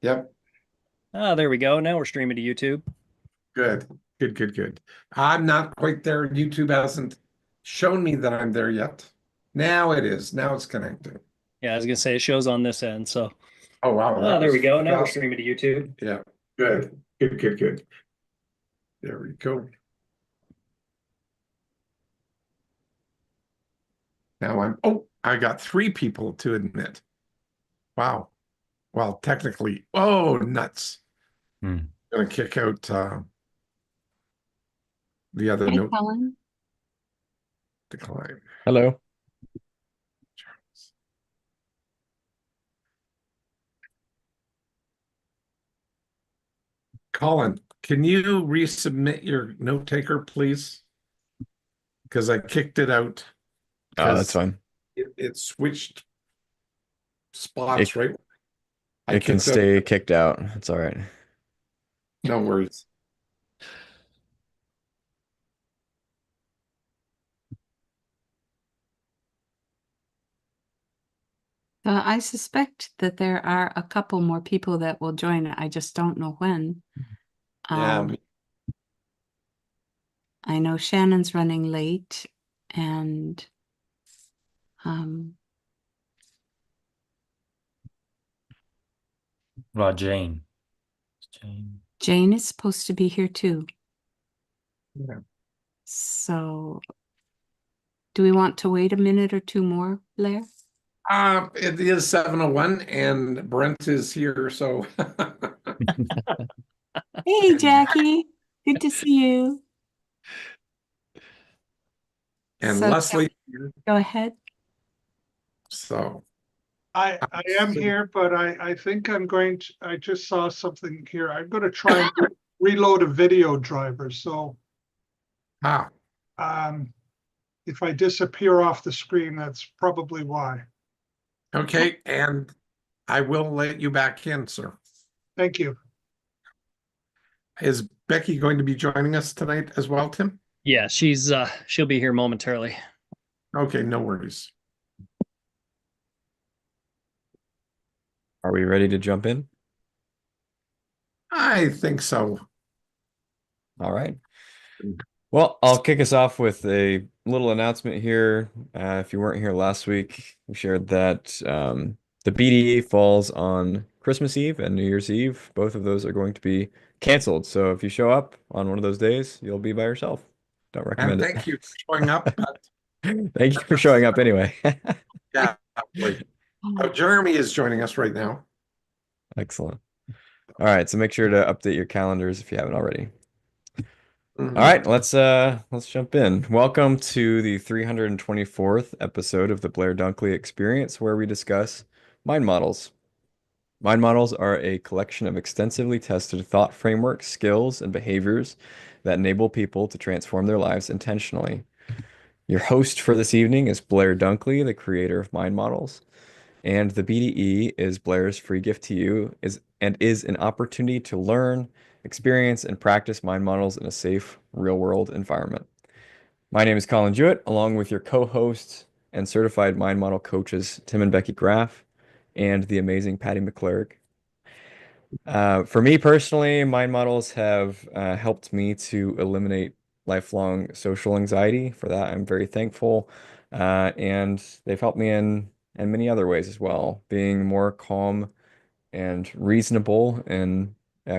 Yep. Ah, there we go. Now we're streaming to YouTube. Good. Good, good, good. I'm not quite there. YouTube hasn't shown me that I'm there yet. Now it is. Now it's connecting. Yeah, I was gonna say it shows on this end. So, Oh, wow. ah, That there was we go. Now we're fast. streaming to YouTube. Yeah. Good. Good, good, good. There we go. I got three people to admit. Wow. Well, technically, oh, nuts. Hmm. Gonna kick out the other Hey, note Colin. decline. Hello. Colin, can you resubmit your note taker, please? Because I kicked it out Oh, that's because fine. it switched It spots, right? I it can kicked out. stay kicked out. It's all right. No worries. I suspect that there are a couple more people that will join. I just don't know when. Yeah, Um, I know Shannon's running late, and um, What about Jane? Jane. Jane is supposed to be here too. yeah. So, do we want to wait a minute or two more, Blair? It is 7:01 and Brent is here, so Hey, Jackie. Good to see you. and So, Leslie here. go ahead. So I am here, but I think I just saw something here. I'm going to try and reload a video driver. So ah, um, if I disappear off the screen, that's probably why. okay, and I will let you back in, sir. Thank you. Is Becky going to be joining us tonight as well, Tim? Yeah, she'll be here momentarily. Okay, no worries. Are we ready to jump in? I think so. All right. Well, I'll kick us off with a little announcement here. If you weren't here last week, we shared that the BDE falls on Christmas Eve and New Year's Eve. Both of those are going to be canceled. So if you show up on one of those days, you'll be by yourself. Don't And recommend it. thank you for showing up. But Thank you for showing up anyway. yeah, absolutely. Oh, Jeremy is joining us right now. Excellent. All right, so make sure to update your calendars if you haven't already. All Mhm. right, let's jump in. Welcome to the 324th episode of the Blair Dunkley Experience, where we discuss mind models. Mind models are a collection of extensively tested thought frameworks, skills, and behaviors that enable people to transform their lives intentionally. Your host for this evening is Blair Dunkley, the creator of mind models. And the BDE is Blair's free gift to you is an opportunity to learn, experience, and practice mind models in a safe, real-world environment. My name is Colin Jewett, along with your co-hosts and certified mind model coaches Tim and Becky Graff and the amazing Patty McClurg. For me personally, mind models have helped me to eliminate lifelong social anxiety. For that, I'm very thankful. And they've helped me in many other ways as well, being more calm and reasonable in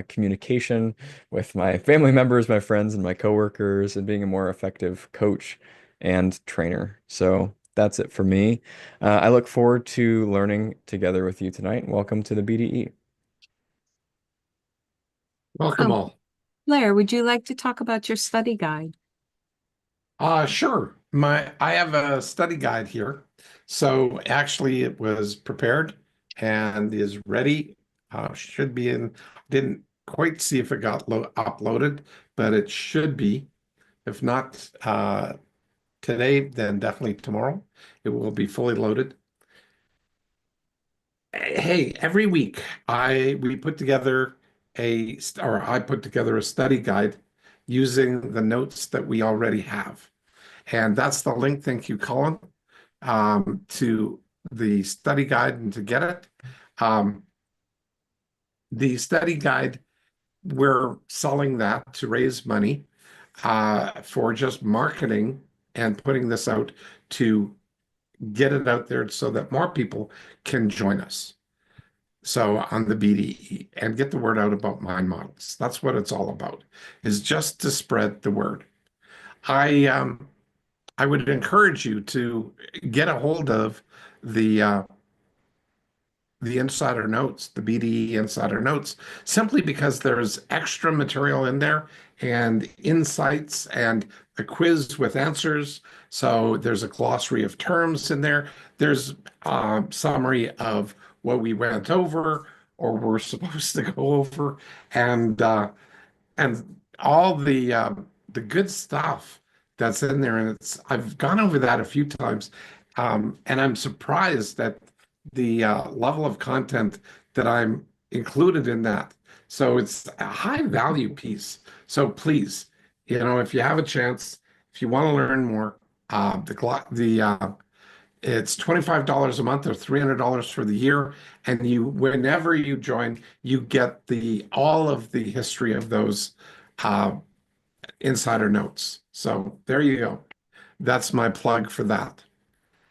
communication with my family members, my friends, and my coworkers, and being a more effective coach and trainer. So that's it for me. I look forward to learning together with you tonight. Welcome to the BDE. Welcome Um, all. Blair, would you like to talk about your study guide? Sure. I have a study guide here. So actually it was prepared and is ready. Should be in. Didn't quite see if it got uploaded, but it should be. If not today, then definitely tomorrow. It will be fully loaded. Hey, every week we put together or I put together a study guide using the notes that we already have. And that's the link. Thank you, Colin, to the study guide and to get it. Um, the study guide, we're selling that to raise money for just marketing and putting this out to get it out there so that more people can join us. So on the BDE and get the word out about mind models. That's what it's all about, is just to spread the word. I would encourage you to get a hold of the insider notes, the BDE insider notes, simply because there's extra material in there and insights and a quiz with answers. So there's a glossary of terms in there. There's a summary of what we went over or were supposed to go over, and all the good stuff that's in there. And I've gone over that a few times, and I'm surprised that the level of content that I'm included in that. So it's a high value piece. So please, if you have a chance, if you want to learn more, it's $25 a month or $300 for the year, and whenever you join, you get all of the history of those insider notes. So there you go. That's my plug for that.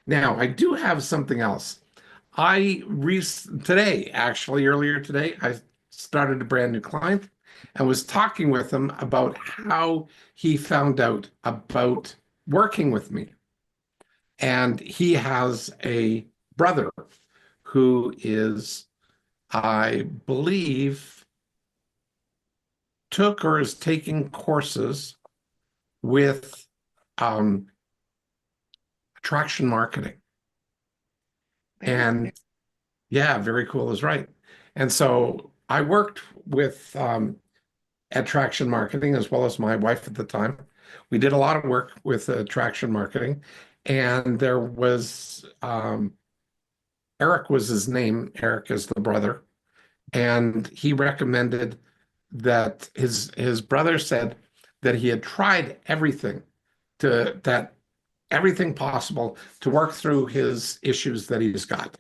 Now, I do have something else. Earlier today, I started a brand new client and was talking with him about how he found out about working with me. And he has a brother who is, I believe, took or is taking courses with attraction marketing. And yeah, very cool is right. And so I worked with attraction marketing as well as my wife at the time. We did a lot of work with attraction marketing, and there was Eric was his name. Eric is the brother, and he recommended that his brother said that he had tried everything everything possible to work through his issues that he's got.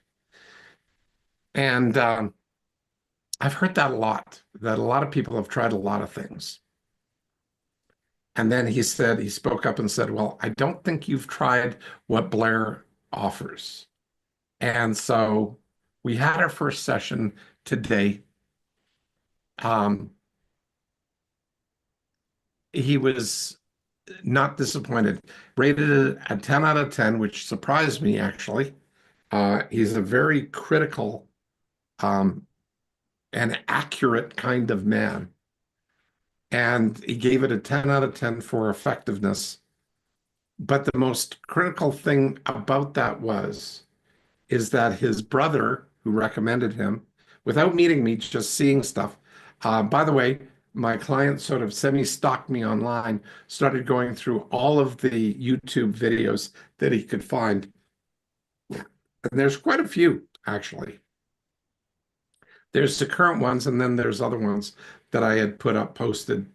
And I've heard that a lot, that a lot of people have tried a lot of things. And then he spoke up and said, well, I don't think you've tried what Blair offers. And so we had our first session today. He was not disappointed, rated it a 10 out of 10, which surprised me, actually. He's a very critical and accurate kind of man. And he gave it a 10 out of 10 for effectiveness. But the most critical thing about that is that his brother, who recommended him, without meeting me, just seeing stuff. By the way, my client sort of semi-stalked me online, started going through all of the YouTube videos that he could find. And there's quite a few, actually. There's the current ones, and then there's other ones that I had posted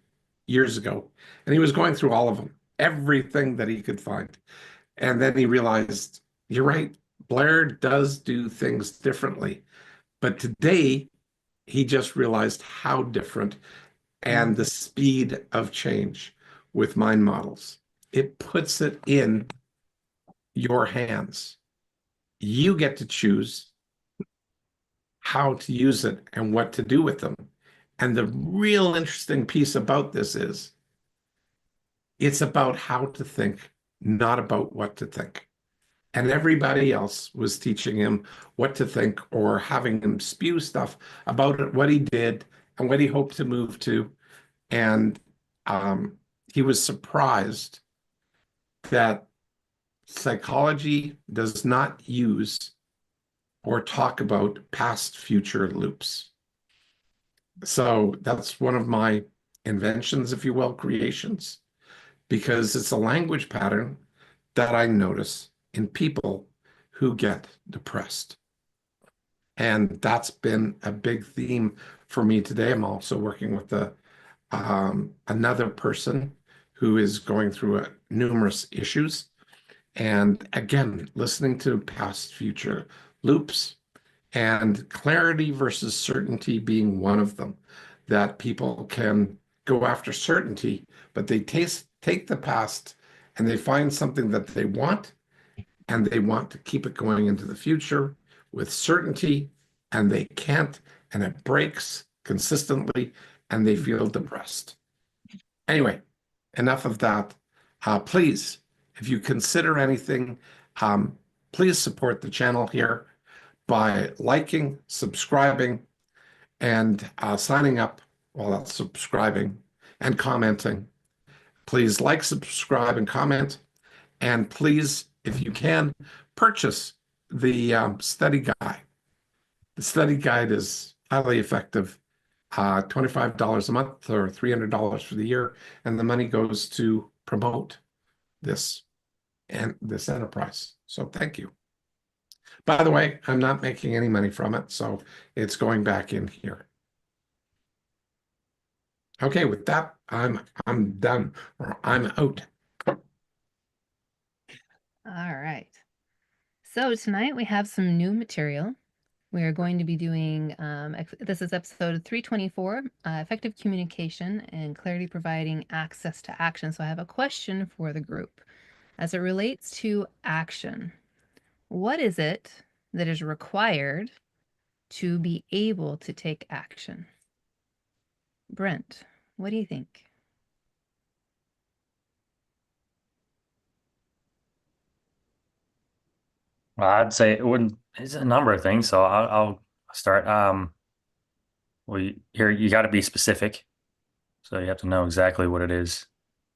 years ago. And he was going through all of them, everything that he could find. And then he realized, you're right, Blair does do things differently. But today, he just realized how different and the speed of change with mind models. It puts it in your hands. You get to choose how to use it and what to do with them. And the real interesting piece about this is it's about how to think, not about what to think. And everybody else was teaching him what to think or having him spew stuff about what he did and what he hoped to move to. And he was surprised that psychology does not use or talk about past future loops. So that's one of my inventions, if you will, creations, because it's a language pattern that I notice in people who get depressed. And that's been a big theme for me today. I'm also working with another person who is going through numerous issues. And again, listening to past future loops and clarity versus certainty being one of them. That people can go after certainty, but they take the past and they find something that they want, and they want to keep it going into the future with certainty, and they can't, and it breaks consistently, and they feel depressed. Anyway, enough of that. Please, if you consider anything, please support the channel here by liking, subscribing, and signing up. Well, that's subscribing and commenting. Please like, subscribe, and comment. And please, if you can, purchase the study guide. The study guide is highly effective. $25 a month or $300 for the year, and the money goes to promote this enterprise. So thank you. By the way, I'm not making any money from it, so it's going back in here. Okay, with that, I'm done, or I'm out. All right. So tonight we have some new material. We are going to be doing, this is episode 324, effective communication and clarity providing access to action. So I have a question for the group. As it relates to action, what is it that is required to be able to take action? Brent, what do you think? Well, I'd say it wouldn't. It's a number of things, so I'll start. Well, you got to be specific, so you have to know exactly what it is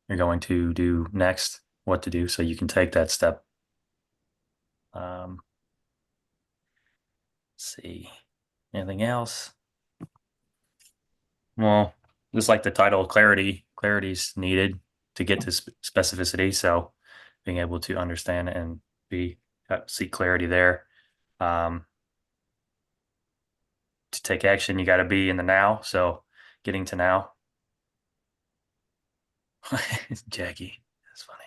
you're going to do next, what to do, so you can take that step. Let's see, anything else? Well, just like the title, clarity is needed to get to specificity. So being able to understand and seek clarity there. To take action, you got to be in the now. So getting to now. Jackie, that's funny.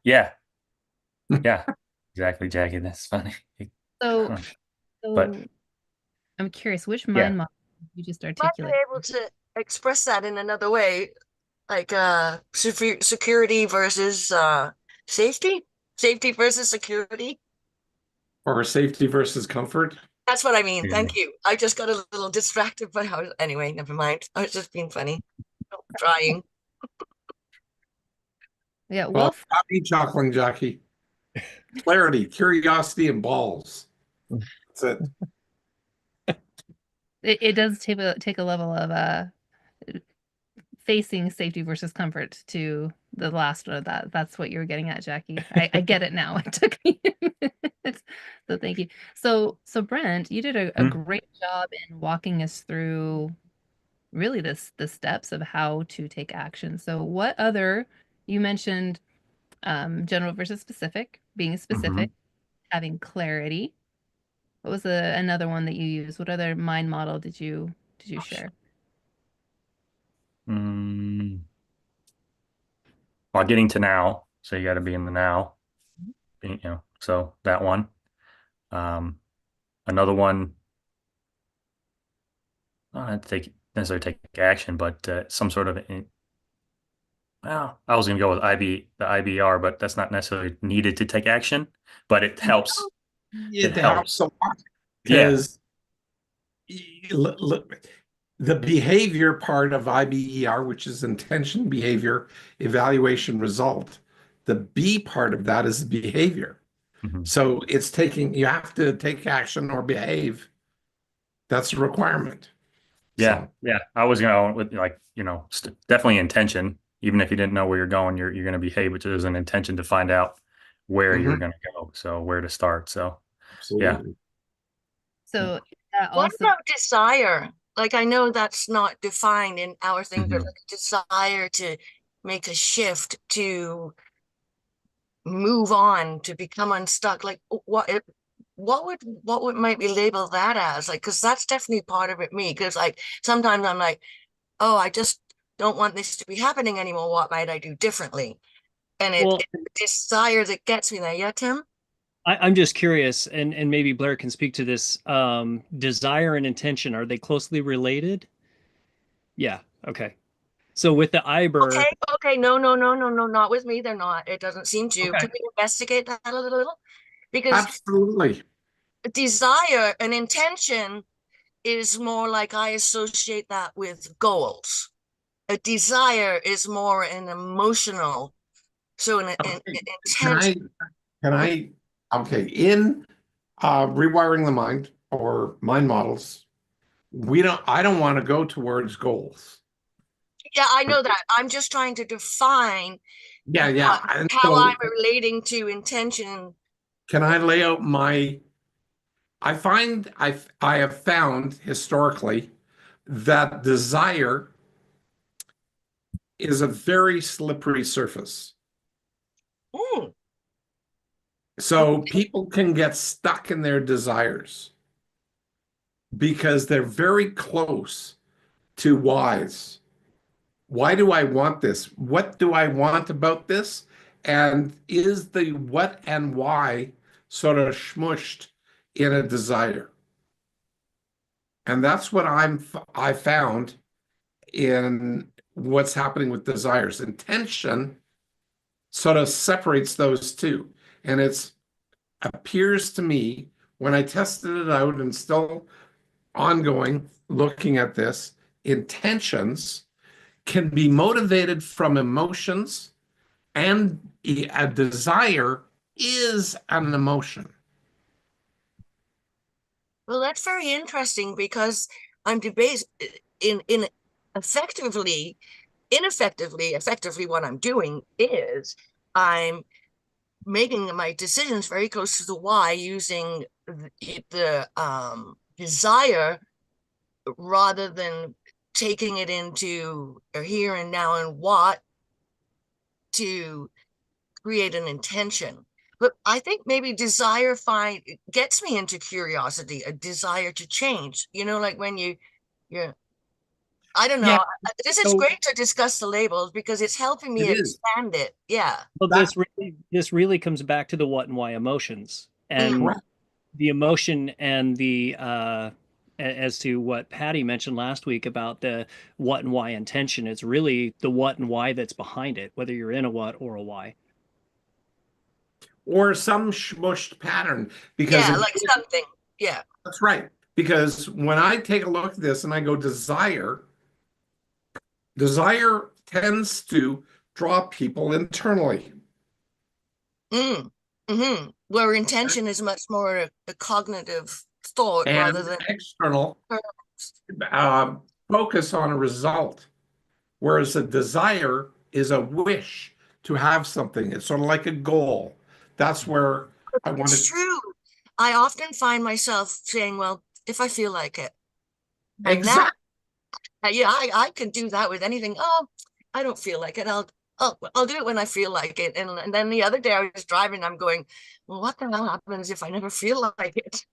Yeah, exactly, Jackie. That's funny. So But I'm curious, which Yeah. mind model did you just Might articulate? be able to express that in another way, like security versus safety, safety versus security. Or safety versus comfort. That's what I mean. Yeah. Thank you. I just got a little distracted by how. Anyway, never mind. I was just being funny, trying. Yeah, Well, well, stop me chuckling, Jackie. Clarity, curiosity, and balls. That's it. it does take a level of facing safety versus comfort to the last one of that's what you were getting at, Jackie. I get it now. It took me a minute. So thank you. So Brent, you did a great job in walking us through really the steps of how to take action. So what other, you mentioned general versus specific, being specific, having clarity. What was another one that you used? What other mind model did you share? Well, getting to now, so you got to be in the now. So that one. Another one. Not necessarily take action, but some sort of. Well, I was going to go with the IBR, but that's not necessarily needed to take action, but it helps. It helps a lot Yeah. because the behavior part of IBER, which is intention, behavior, evaluation, result, the B part of that is behavior. So it's you have to take action or behave. That's a requirement. Yeah, So, yeah. I was going with definitely intention. Even if you didn't know where you're going, you're going to behave, which is an intention to find out where you're going to go. So where to start. So absolutely. So What also, about desire? Like, I know that's not defined in our thing, but like desire to make a shift, to move on, to become unstuck. Like, what would might be labeled that as? Like, because that's definitely part of it. Me, because like sometimes I'm like, oh, I just don't want this to be happening anymore. What might I do differently? And it's the desire that gets me there. Yeah, Tim? I'm just curious, and maybe Blair can speak to this. Desire and intention, are they closely related? Yeah. Okay. So with the Iber, Okay, no, not with me. They're not. It doesn't seem to. okay. Can we investigate that a little? Because Absolutely. desire and intention is more like I associate that with goals. A desire is more an emotional, so an Okay. intention. Can I, okay, in rewiring the mind or mind models, I don't want to go towards goals. Yeah, I know that. I'm just trying to define Yeah. And how so I'm relating to intention. can I lay out I have found historically that desire is a very slippery surface. Mm, So people can get stuck in their desires because they're very close to whys. Why do I want this? What do I want about this? And is the what and why sort of smushed in a desire? And that's what I found in what's happening with desires. Intention sort of separates those two. And it's appears to me when I tested it out and still ongoing looking at this, intentions can be motivated from emotions, and a desire is an emotion. well, that's very interesting because I'm debating in effectively, effectively, what I'm doing is I'm making my decisions very close to the why using the desire rather than taking it into a here and now and what to create an intention. But I think maybe desire gets me into curiosity, a desire to change. You know, like when you're I don't Yeah, know. This is so great to discuss the labels because it's helping me it is. expand it. Yeah. Well, That this really comes back to the what and why emotions, Mm. and the emotion and the as to what Patty mentioned last week about the what and why intention. It's really the what and why that's behind it, whether you're in a what or a why. or some smushed pattern because Yeah, like something. Yeah. that's right. Because when I take a look at this and I go desire tends to draw people internally. Mm. Mm-hmm. Where intention is much more a cognitive thought rather And than external uh, focus on a result, whereas a desire is a wish to have something. It's sort of like a goal. That's where I want it's to. true. I often find myself saying, well, if I feel like it. And that, Exactly. yeah, I can do that with anything. Oh, I don't feel like it. I'll do it when I feel like it. And then the other day I was driving, I'm going, well, what the hell happens if I never feel like it?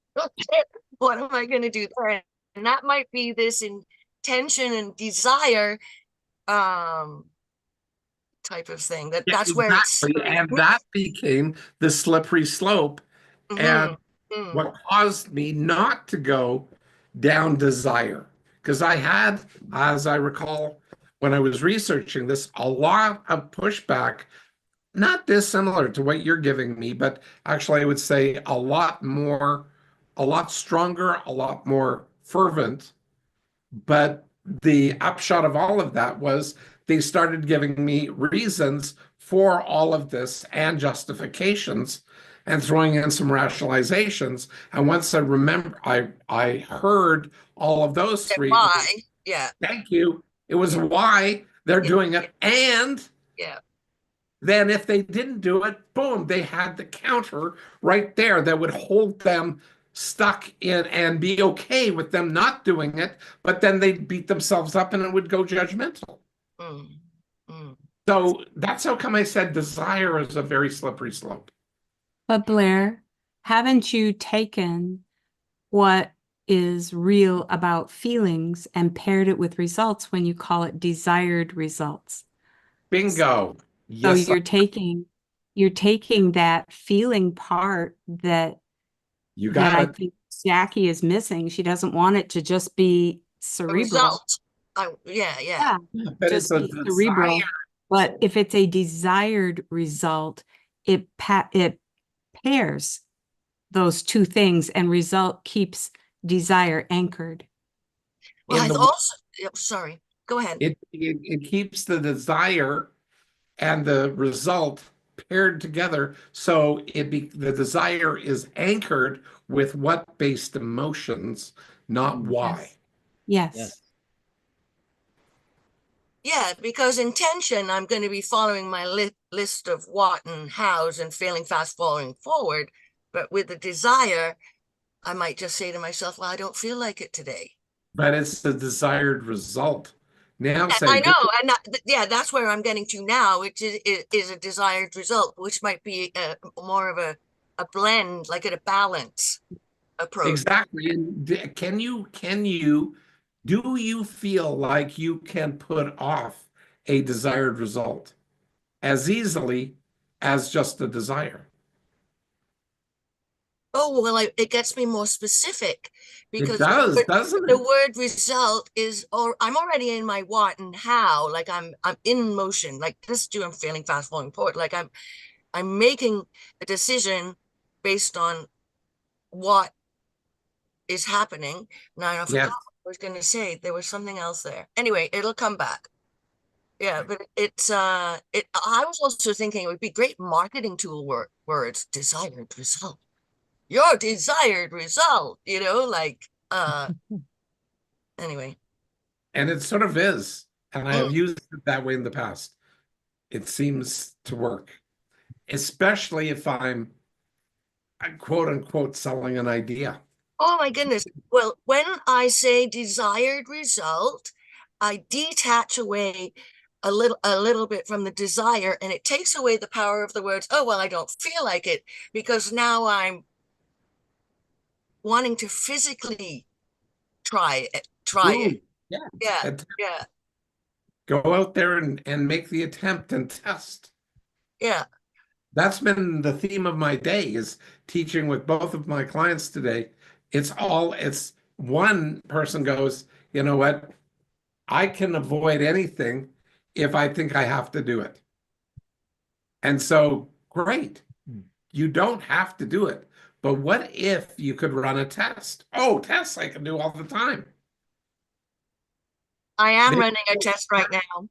What am I going to do there? And that might be this intention and desire type of thing. Yeah, That's where it's. exactly. And that became the slippery slope. And Mhm, mm. what caused me not to go down desire. Because I had, as I recall, when I was researching this, a lot of pushback, not dissimilar to what you're giving me, but actually I would say a lot more, a lot stronger, a lot more fervent. But the upshot of all of that was they started giving me reasons for all of this and justifications and throwing in some rationalizations. And once I heard all of those three, Why? Yeah, thank you. It was why they're yeah, doing it. And yeah. then if they didn't do it, boom, they had the counter right there that would hold them stuck in and be okay with them not doing it, but then they'd beat themselves up and it would go judgmental. Mm, mm. So that's how come I said desire is a very slippery slope. But Blair, haven't you taken what is real about feelings and paired it with results when you call it desired results? Bingo. So Yes, you're taking you're taking that feeling part that You that got I it. think Jackie is missing. She doesn't want it to just be A cerebral. result. Yeah. Yeah, But just it's a be cerebral. desire. But if it's a desired result, it pairs those two things, and result keeps desire anchored. Well, In I the also, sorry, go ahead. it keeps the desire and the result paired together, so the desire is anchored with what based emotions, not why. Yes. Yes. Yeah, because intention, I'm going to be following my list of what and hows and failing fast following forward. But with the desire, I might just say to myself, well, I don't feel like it today. But it's the desired result. Now say, I know, and that's where I'm getting to now, which is a desired result, which might be more of a blend, like a balance approach. exactly. And do you feel like you can put off a desired result as easily as just a desire? Oh, well, it gets me more specific It because does, doesn't the it? word result is, or I'm already in my what and how, like I'm in motion, like this do I'm feeling fast falling forward, like I'm making a decision based on what is happening. Now I forgot Yes. what I was going to say. There was something else there. Anyway, it'll come back. Yeah, but it's I was also thinking it would be great marketing tool words, desired result. Your desired result, like anyway. And it sort of is. And I have used it that way in the past. It seems to work, especially if I'm quote unquote selling an idea. Oh my goodness. Well, when I say desired result, I detach away a little bit from the desire, and it takes away the power of the words, oh well, I don't feel like it, because now I'm wanting to physically try it. Ooh, yeah. Yeah. Yeah. Go out there and make the attempt and test. Yeah. That's been the theme of my day, is teaching with both of my clients today. It's one person goes, you know what? I can avoid anything if I think I have to do it. And so, great. You don't have to do it. But what if you could run a test? Oh, tests I can do all the time. I am Maybe- running a test right now.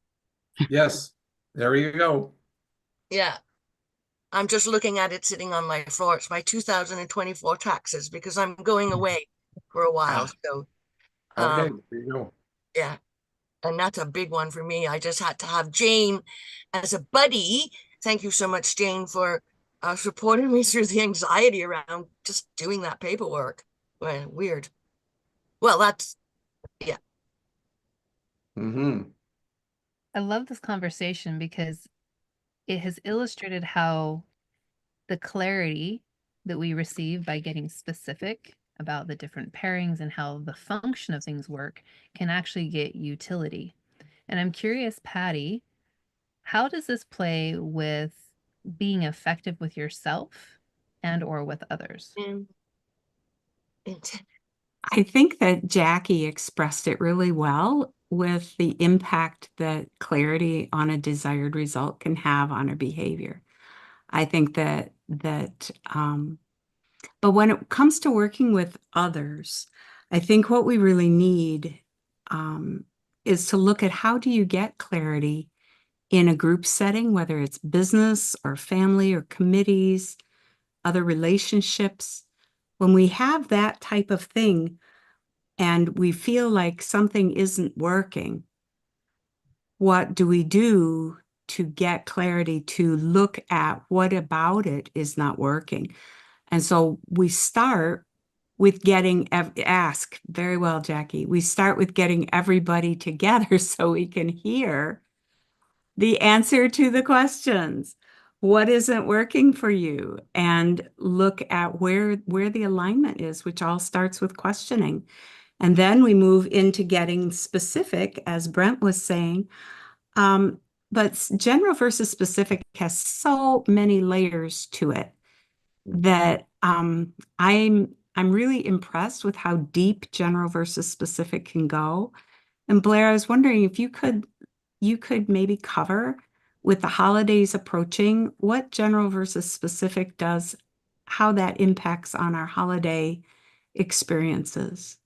Yes, there you go. Yeah. I'm just looking at it sitting on my floor. It's my 2024 taxes because I'm going away for a while. So, Okay, there you go. yeah. And that's a big one for me. I just had to have Jane as a buddy. Thank you so much, Jane, for supporting me through the anxiety around just doing that paperwork. Well, weird. Well, that's, yeah. Mm-hmm. I love this conversation because it has illustrated how the clarity that we receive by getting specific about the different pairings and how the function of things work can actually get utility. And I'm curious, Patty, how does this play with being effective with yourself and or with others? I think that Jackie expressed it really well with the impact that clarity on a desired result can have on our behavior. I think but when it comes to working with others, I think what we really need is to look at how do you get clarity in a group setting, whether it's business or family or committees, other relationships. When we have that type of thing and we feel like something isn't working, what do we do to get clarity to look at what about it is not working? And so we start with ask very well, Jackie. We start with getting everybody together so we can hear the answer to the questions. What isn't working for you? And look at where the alignment is, which all starts with questioning. And then we move into getting specific, as Brent was saying. general versus specific has so many layers to it that I'm really impressed with how deep general versus specific can go. And Blair, I was wondering if you could maybe cover, with the holidays approaching, what general versus specific does, how that impacts on our holiday experiences.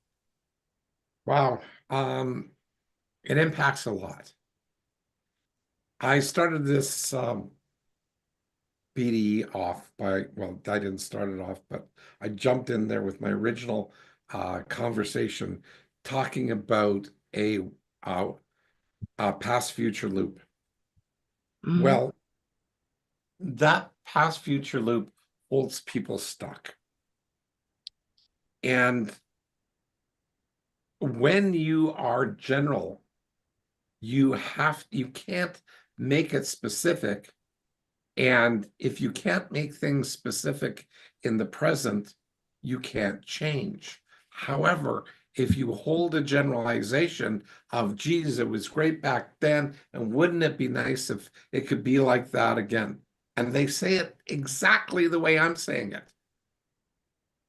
Wow. It impacts a lot. I started this BDE off by, well, I didn't start it off, but I jumped in there with my original conversation talking about a past future loop. Mhm. Well, that past future loop holds people stuck. And when you are general, you can't make it specific. And if you can't make things specific in the present, you can't change. However, if you hold a generalization of, geez, it was great back then, and wouldn't it be nice if it could be like that again? And they say it exactly the way I'm saying it.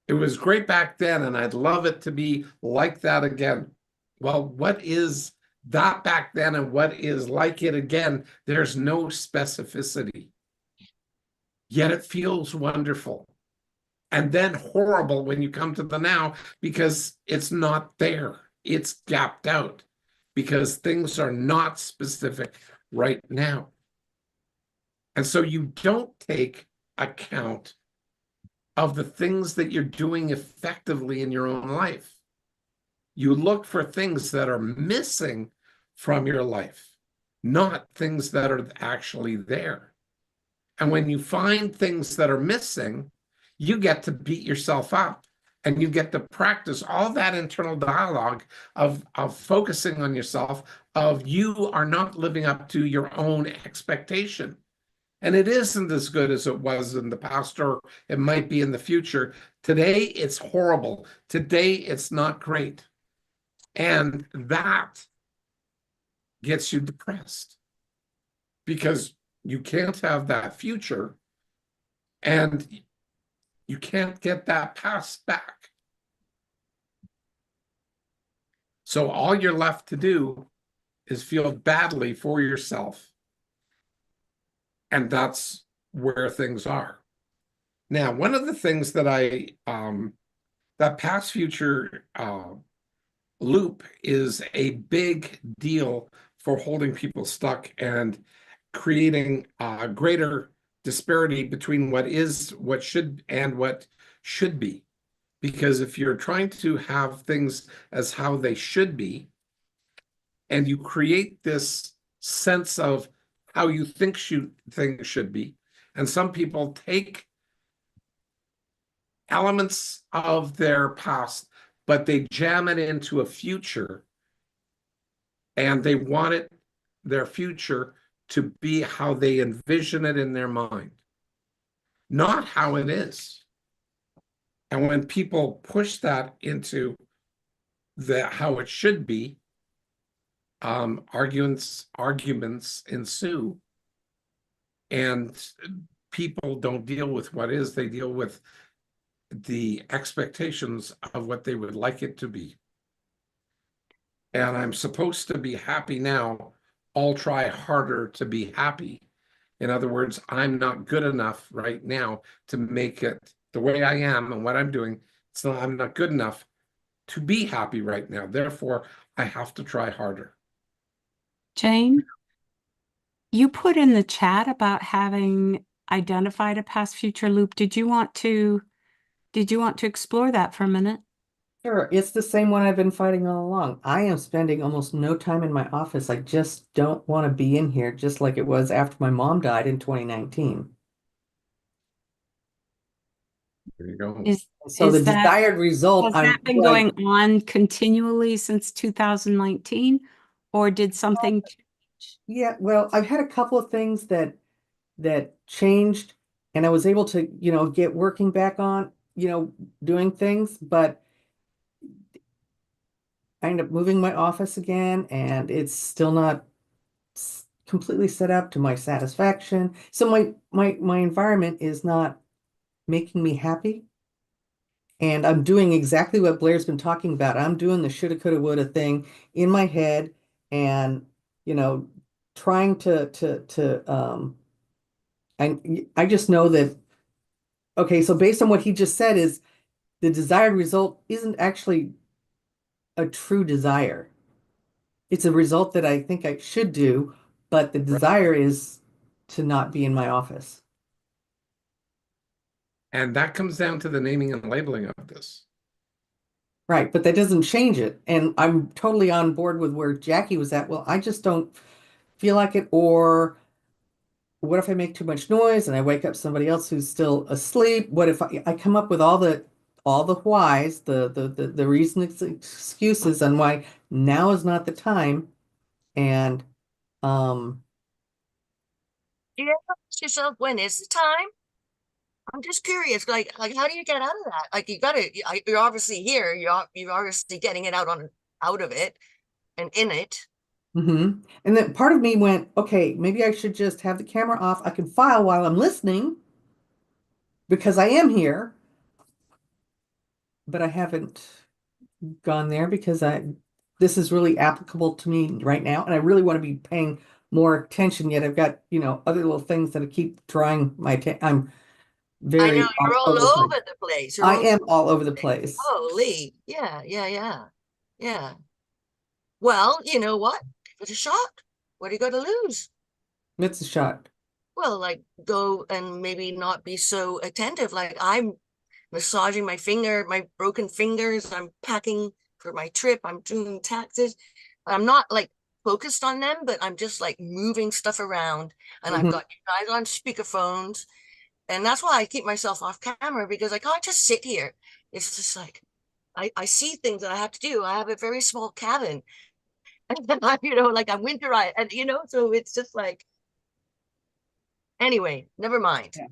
It was great back then, and I'd love it to be like that again. Well, what is that back then and what is like it again? There's no specificity. Yet it feels wonderful. And then horrible when you come to the now because it's not there. It's gapped out because things are not specific right now. And so you don't take account of the things that you're doing effectively in your own life. You look for things that are missing from your life, not things that are actually there. And when you find things that are missing, you get to beat yourself up and you get to practice all that internal dialogue of focusing on yourself, of you are not living up to your own expectation. And it isn't as good as it was in the past, or it might be in the future. Today, it's horrible. Today, it's not great. And that gets you depressed because you can't have that future and you can't get that past back. So all you're left to do is feel badly for yourself. And that's where things are. Now, one of the things that that past future loop is a big deal for holding people stuck and creating a greater disparity between what should and what should be. Because if you're trying to have things as how they should be, and you create this sense of how you think things should be, and some people take elements of their past, but they jam it into a future, and they want their future to be how they envision it in their mind, not how it is. And when people push that into how it should be, arguments ensue, and people don't deal with what is, they deal with the expectations of what they would like it to be. And I'm supposed to be happy now. I'll try harder to be happy. In other words, I'm not good enough right now to make it the way I am and what I'm doing. So I'm not good enough to be happy right now. Therefore, I have to try harder. Jane, you put in the chat about having identified a past future loop. Did you want to explore that for a minute? Sure, it's the same one I've been fighting all along. I am spending almost no time in my office. I just don't want to be in here, just like it was after my mom died in 2019. There you go. So the desired result, has that been going on continually since 2019, or did something change? Yeah, well, I've had a couple of things that changed, and I was able to, get working back on, doing things, but I ended up moving my office again, and it's still not completely set up to my satisfaction. So my environment is not making me happy. And I'm doing exactly what Blair's been talking about. I'm doing the shoulda, coulda, woulda thing in my head and, you know, trying I just know that, okay, so based on what he just said is the desired result isn't actually a true desire. It's a result that I think I should do, but the desire is to not be in my office. And that comes down to the naming and labeling of this. Right, but that doesn't change it. And I'm totally on board with where Jackie was at. Well, I just don't feel like it. Or what if I make too much noise and I wake up somebody else who's still asleep? What if I come up with all the whys, the reasons, excuses on why now is not the time. And Do you ever ask yourself when is the time? I'm just curious, like how do you get out of that? Like you're obviously here, you're obviously getting it out of it and in it. and then part of me went, okay, maybe I should just have the camera off. I can file while I'm listening because I am here, but I haven't gone there because this is really applicable to me right now, and I really want to be paying more attention. Yet I've got, other little things that I keep drawing my attention. I'm I very know you're all over over the place. You're I all am over all over the the place. place. Holy, yeah. Well, you know what? Give it a shot. What do you got to lose? It's a shot. Well, like go and maybe not be so attentive. Like I'm massaging my broken fingers. I'm packing for my trip. I'm doing taxes. I'm not like focused on them, but I'm just like moving stuff around. And I've got you guys on speakerphones. And that's why I keep myself off camera because I can't just sit here. It's just like I see things that I have to do. I have a very small cabin. And I, like I'm winterized. And so it's just like anyway, never mind. Yeah.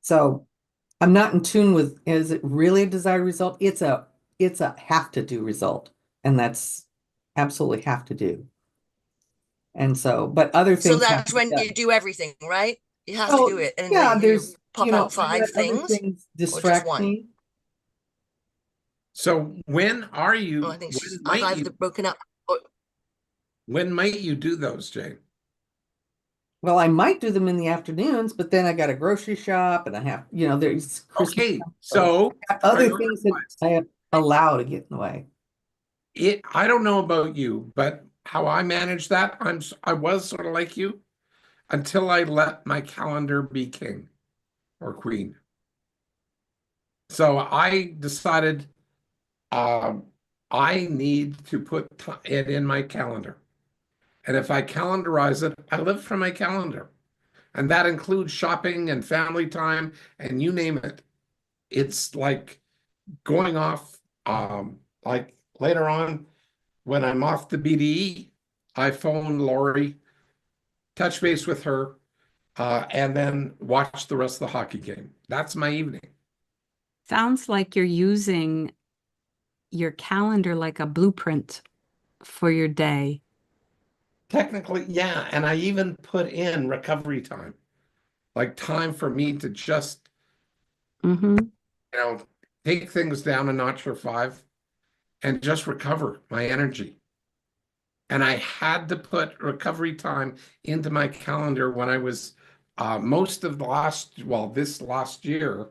So I'm not in tune with, is it really a desired result? It's a have to do result. And that's absolutely have to do. And so, but other So things have that's to be when done. you do everything, right? You have to Oh, do it. And yeah, then there's, you pop I out 5 let other things. things distract one? me. So when are Oh, you, I think when I've might either you, broken up. when might you do those, Jane? Well, I might do them in the afternoons, but then I got a grocery shop and I have, there's Christmas. Okay, time, so I have other prioritize. things that I allow to get in the way. I don't know about you, but how I manage that, I was sort of like you until I let my calendar be king or queen. So I decided I need to put it in my calendar. And if I calendarize it, I live from my calendar. And that includes shopping and family time and you name it. It's like going off, like later on when I'm off the BDE, I phone Lori, touch base with her, and then watch the rest of the hockey game. That's my evening. Sounds like you're using your calendar like a blueprint for your day. Technically, yeah. And I even put in recovery time, like time for me to just, Mm-hmm. take things down a notch or 5 and just recover my energy. And I had to put recovery time into my calendar when I was most of this last year,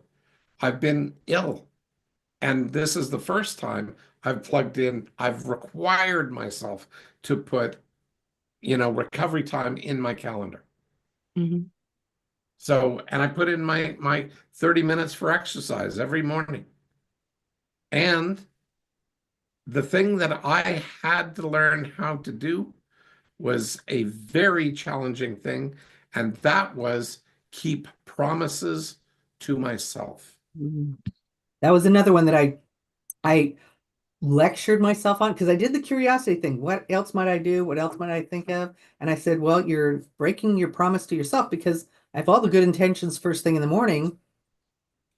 I've been ill. And this is the first time I've required myself to put, recovery time in my calendar. Mm-hmm. So, and I put in my 30 minutes for exercise every morning. And the thing that I had to learn how to do was a very challenging thing, and that was keep promises to myself. That was another one that I lectured myself on because I did the curiosity thing. What else might I do? What else might I think of? And I said, well, you're breaking your promise to yourself because I have all the good intentions first thing in the morning.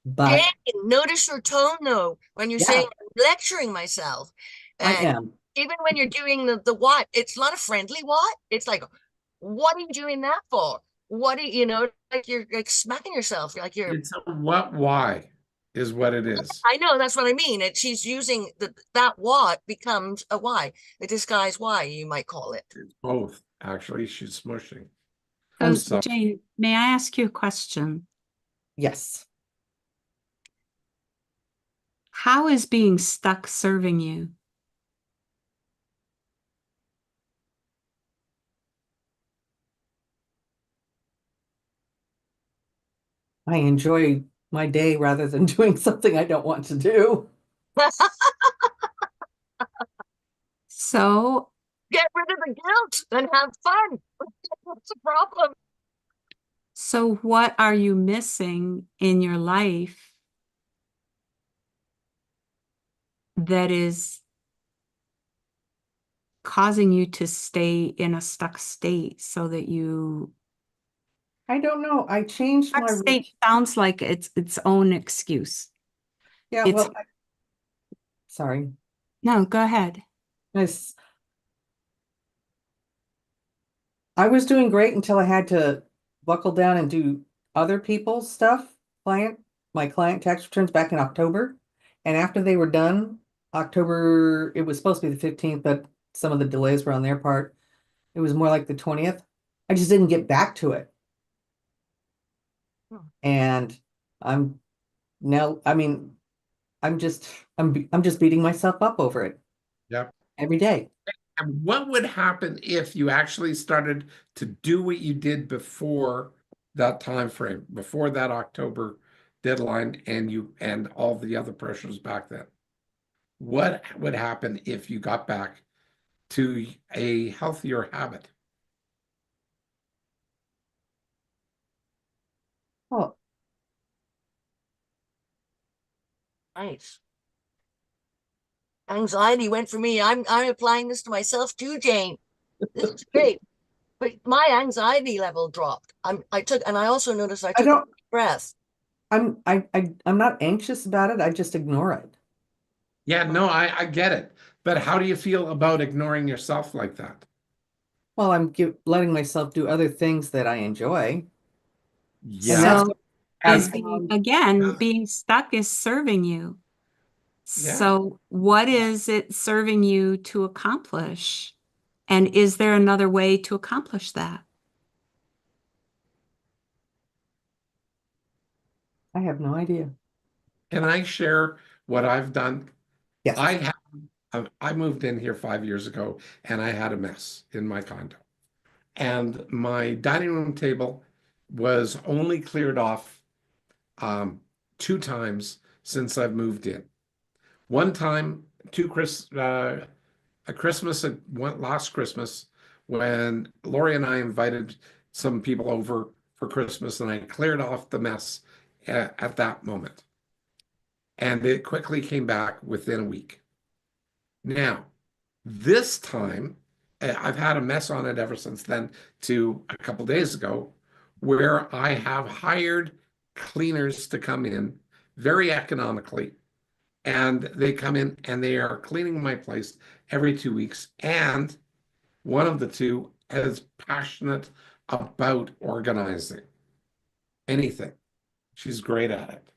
But Jane, notice your tone though when you're saying I'm lecturing myself. I And am. even when you're doing the what, it's not a friendly what. It's like, what are you doing that for? What do you know, like you're like smacking yourself, like you're It's a what, why is what it is. I know that's what I mean. She's using that what becomes a why, a disguised why, you might call it. It's both, actually. She's smushing. So, So Jane, may I ask you a question? Yes. How is being stuck serving you? I enjoy my day rather than doing something I don't want to do. So, Get rid of the guilt and have fun. What's the problem? so what are you missing in your life that is causing you to stay in a stuck state so that you I don't know. I changed stuck my state sounds like it's its own excuse. yeah, it's- well, sorry. No, go ahead. Yes. I was doing great until I had to buckle down and do other people's stuff. My client tax returns back in October. And after they were done, October, it was supposed to be the 15th, but some of the delays were on their part. It was more like the 20th. I just didn't get back to it. And I'm now, I mean, I'm just beating myself up over it yep. every day. And what would happen if you actually started to do what you did before that time frame, before that October deadline, and all the other pressures back then? What would happen if you got back to a healthier habit? Oh, Nice. Anxiety went for me. I'm applying this to myself too, Jane. This is great. But my anxiety level dropped. I also noticed I took a breath. I'm not anxious about it. I just ignore it. Yeah, no, I get it. But how do you feel about ignoring yourself like that? Well, I'm letting myself do other things that I enjoy. Yeah. So That's is being stuck is serving you. Yeah. So what is it serving you to accomplish? And is there another way to accomplish that? I have no idea. Can I share what I've done? Yes. I moved in here 5 years ago, and I had a mess in my condo. And my dining room table was only cleared off 2 times since I've moved in. One time, a Christmas, last Christmas, when Lori and I invited some people over for Christmas, and I cleared off the mess at that moment. And it quickly came back within a week. Now, this time, I've had a mess on it ever since then, to a couple days ago, where I have hired cleaners to come in very economically. And they come in and they are cleaning my place every 2 weeks. And one of the two is passionate about organizing anything. She's great at it.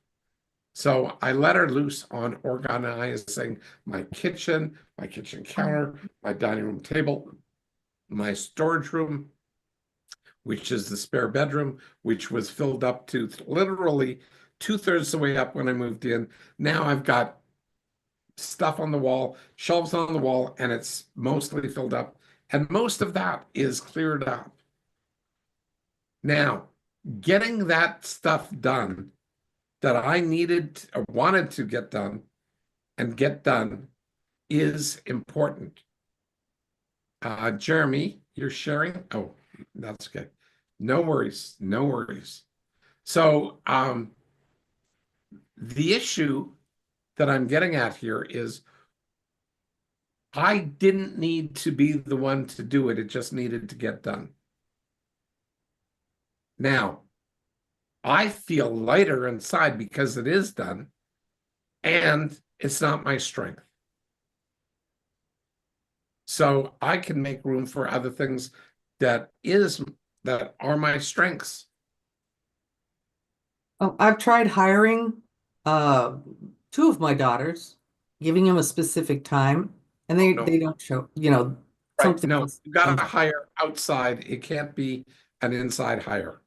So I let her loose on organizing my kitchen counter, my dining room table, my storage room, which is the spare bedroom, which was filled up to literally 2/3 the way up when I moved in. Now I've got stuff on the wall, shelves on the wall, and it's mostly filled up. And most of that is cleared up. Now, getting that stuff done that I needed or wanted to get done and get done is important. Jeremy, you're sharing? Oh, that's good. No worries, no worries. So the issue that I'm getting at here is I didn't need to be the one to do it. It just needed to get done. Now, I feel lighter inside because it is done, and it's not my strength. So I can make room for other things that are my strengths. Oh, I've tried hiring two of my daughters, giving them a specific time, and No. they don't show, Right? something No, else you got comes to up. hire outside. It can't be an inside hire.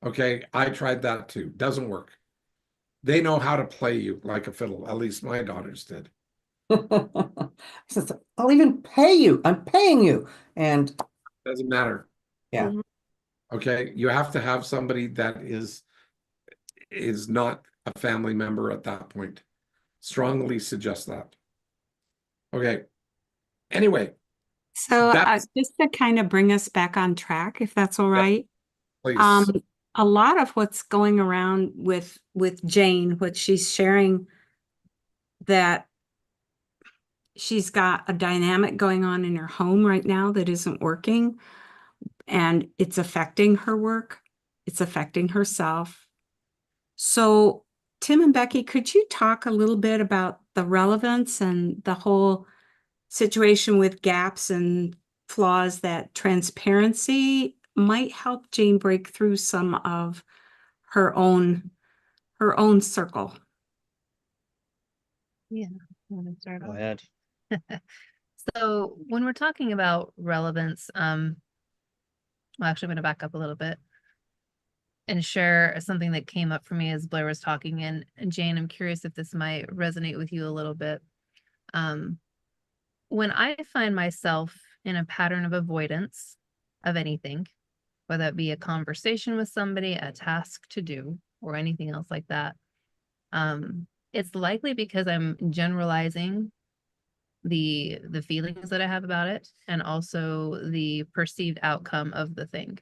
Okay, I tried that too. Doesn't work. They know how to play you like a fiddle. At least my daughters did. Says, I'll even pay you. I'm paying you. And Doesn't matter. yeah, Mhm. Okay, you have to have somebody that is not a family member at that point. Strongly suggest that. Okay. Anyway, So that's just to kind of bring us back on track, if that's all Yeah. right. please. A lot of what's going around with Jane, what she's sharing, that she's got a dynamic going on in her home right now that isn't working, and it's affecting her work, it's affecting herself. So, Tim and Becky, could you talk a little bit about the relevance and the whole situation with gaps and flaws, that transparency might help Jane break through some of her own circle? Yeah, I want to start Go off. ahead. So when we're talking about relevance, well, actually, I'm going to back up a little bit and share something that came up for me as Blair was talking. And Jane, I'm curious if this might resonate with you a little bit. When I find myself in a pattern of avoidance of anything, whether it be a conversation with somebody, a task to do, or anything else like that, it's likely because I'm generalizing the feelings that I have about it, and also the perceived outcome of the thing.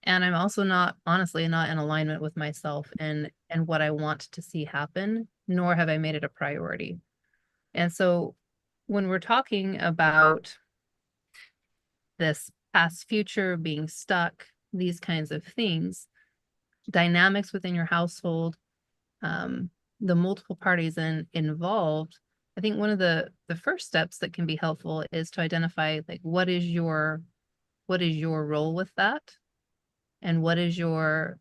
And I'm also honestly not in alignment with myself and what I want to see happen, nor have I made it a priority. And so when we're talking about this past future, being stuck, these kinds of things, dynamics within your household, the multiple parties involved, I think one of the first steps that can be helpful is to identify, like, what is your role with that, and what is your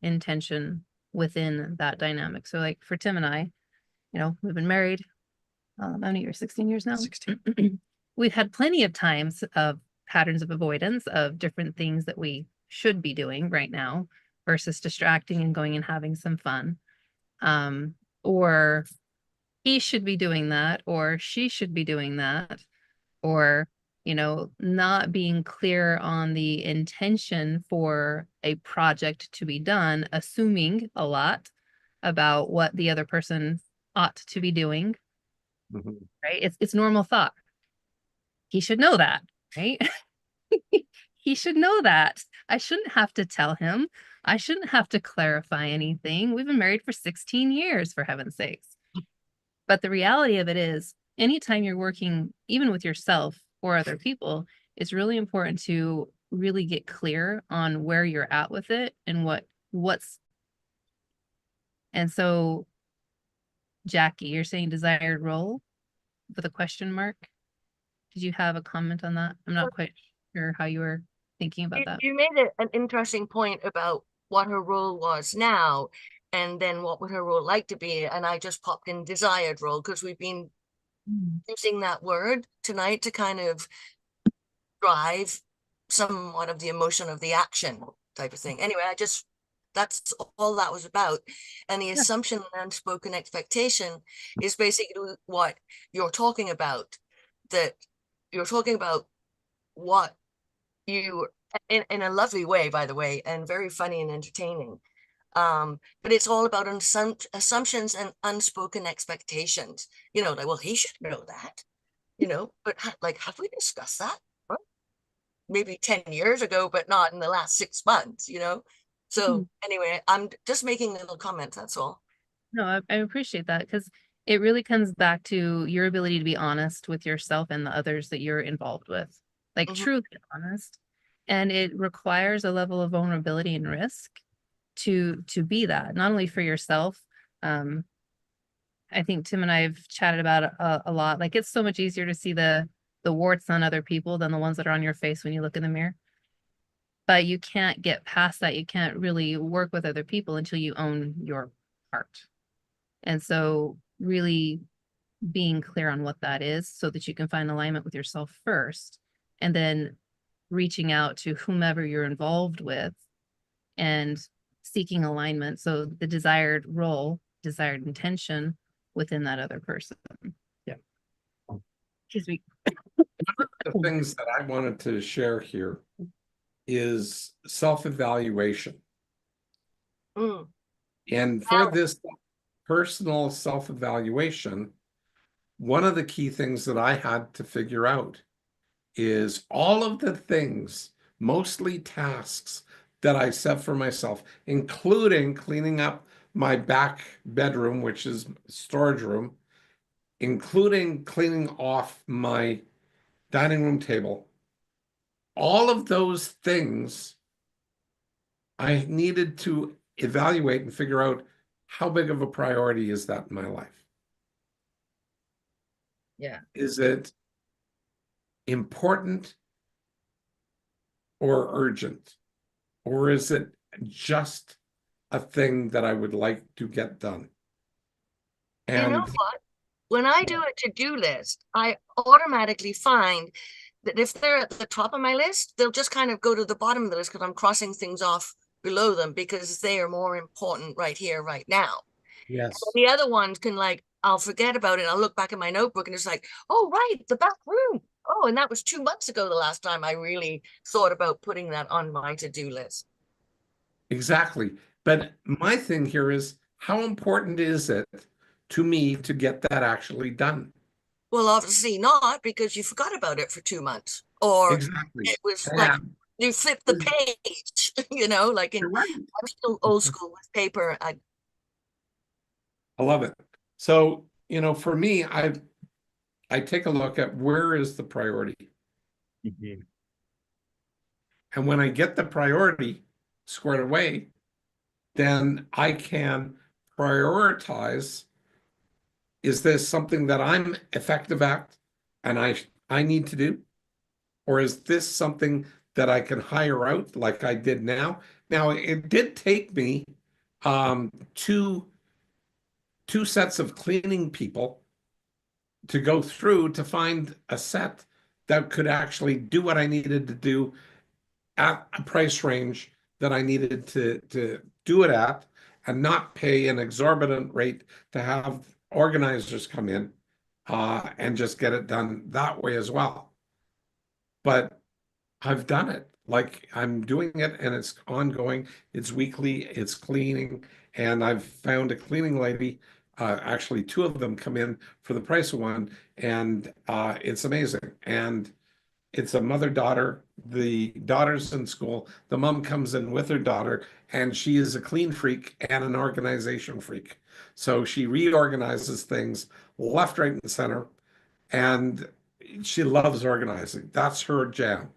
intention within that dynamic. So, like, for Tim and I, we've been married how many years? 16 years now. 16. We've had plenty of times of patterns of avoidance of different things that we should be doing right now versus distracting and going and having some fun. Or he should be doing that, or she should be doing that, or, not being clear on the intention for a project to be done, assuming a lot about what the other person ought to be doing, Mhm. right? It's normal thought. He should know that, right? He should know that. I shouldn't have to tell him. I shouldn't have to clarify anything. We've been married for 16 years, for heaven's sakes. But the reality of it is, anytime you're working, even with yourself or other people, it's really important to really get clear on where you're at with it and what's. And so, Jackie, you're saying desired role with a question mark. Did you have a comment on that? I'm not quite sure how you were thinking about that. You made an interesting point about what her role was now, and then what would her role like to be. And I just popped in desired role because we've been using that word tonight to kind of drive somewhat of the emotion of the action type of thing. Anyway, that's all that was about. And the assumption and unspoken expectation is basically what you're talking about, that you're talking about what you, in a lovely way, by the way, and very funny and entertaining. But it's all about assumptions and unspoken expectations. Like, well, he should know that, but like, have we discussed that? Well, maybe 10 years ago, but not in the last 6 months, So anyway, I'm just making little comments, that's all. No, I appreciate that, because it really comes back to your ability to be honest with yourself and the others that you're involved with, like truly honest. And it requires a level of vulnerability and risk to be that, not only for yourself. I think Tim and I have chatted about it a lot. Like, it's so much easier to see the the warts on other people than the ones that are on your face when you look in the mirror. But you can't get past that. You can't really work with other people until you own your part. And so really being clear on what that is so that you can find alignment with yourself first, and then reaching out to whomever you're involved with and seeking alignment. So the desired role, desired intention within that other person. Yeah. Excuse me. One of the things that I wanted to share here is self-evaluation. Mm. And for this personal self-evaluation, one of the key things that I had to figure out is all of the things, mostly tasks, that I set for myself, including cleaning up my back bedroom, which is storage room, including cleaning off my dining room table. All of those things I needed to evaluate and figure out how big of a priority is that in my life. Yeah. Is it important or urgent? Or is it just a thing that I would like to get done? You know And what? When I do a to-do list, I automatically find that if they're at the top of my list, they'll just kind of go to the bottom of the list because I'm crossing things off below them because they are more important right here, right now. yes, The other ones can, like, I'll forget about it. I'll look back at my notebook and it's like, oh, right, the back room. Oh, and that was 2 months ago, the last time I really thought about putting that on my to-do list. exactly. But my thing here is, how important is it to me to get that actually done? Well, obviously not, because you forgot about it for 2 months, or Exactly. it was like And you flipped the page, like you're right. I'm still old school with paper. I love it. So, for me, I take a look at where is the priority. And when I get the priority squared away, then I can prioritize, is this something that I'm effective at and I need to do? Or is this something that I can hire out like I did now? Now, it did take me two sets of cleaning people to go through to find a set that could actually do what I needed to do at a price range that I needed to do it at, and not pay an exorbitant rate to have organizers come in and just get it done that way as well. But I've done it. Like, I'm doing it and it's ongoing. It's weekly, it's cleaning. And I've found a cleaning lady, actually two of them come in for the price of one, and it's amazing. And it's a mother-daughter. The daughter's in school. The mom comes in with her daughter, and she is a clean freak and an organization freak. So she reorganizes things left, right, and center. And she loves organizing. That's her jam.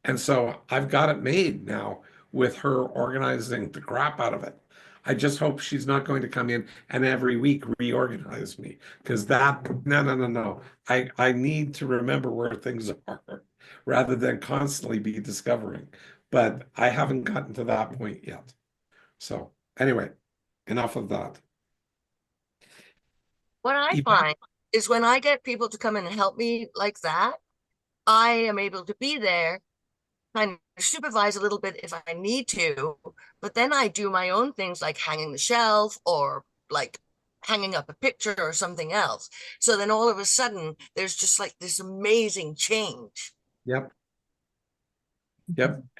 And so I've got it made now with her organizing the crap out of it. I just hope she's not going to come in and every week reorganize me, because no. I need to remember where things are rather than constantly be discovering. But I haven't gotten to that point yet. So anyway, enough of that. What I find is when I get people to come in and help me like that, I am able to be there, kind of supervise a little bit if I need to, but then I do my own things like hanging the shelf or like hanging up a picture or something else. So then all of a sudden there's just like this amazing change. Yep.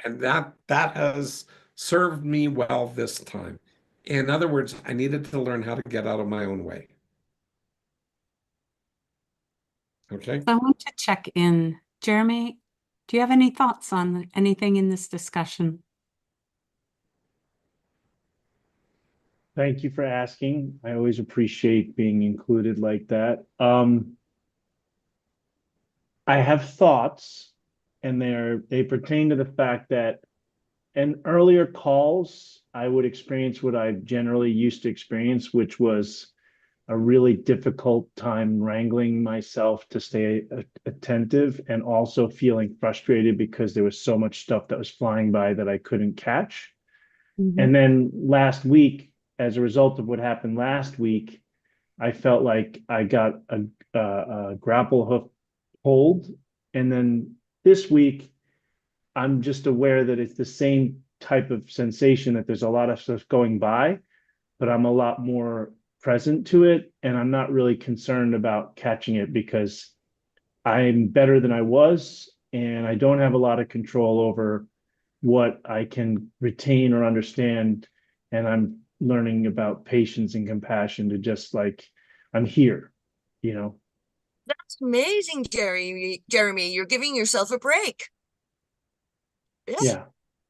And that has served me well this time. In other words, I needed to learn how to get out of my own way. Okay. I want to check in. Jeremy, do you have any thoughts on anything in this discussion? Thank you for asking. I always appreciate being included like that. I have thoughts, and they pertain to the fact that in earlier calls, I would experience what I generally used to experience, which was a really difficult time wrangling myself to stay attentive, and also feeling frustrated because there was so much stuff that was flying by that I couldn't catch. And then last week, as a result of what happened last week, I felt like I got a grapple hook hold. And then this week, I'm just aware that it's the same type of sensation, that there's a lot of stuff going by, but I'm a lot more present to it. And I'm not really concerned about catching it because I'm better than I was. And I don't have a lot of control over what I can retain or understand. And I'm learning about patience and compassion to just like, I'm here, you know? That's amazing, Jeremy. You're giving yourself a break. Yeah.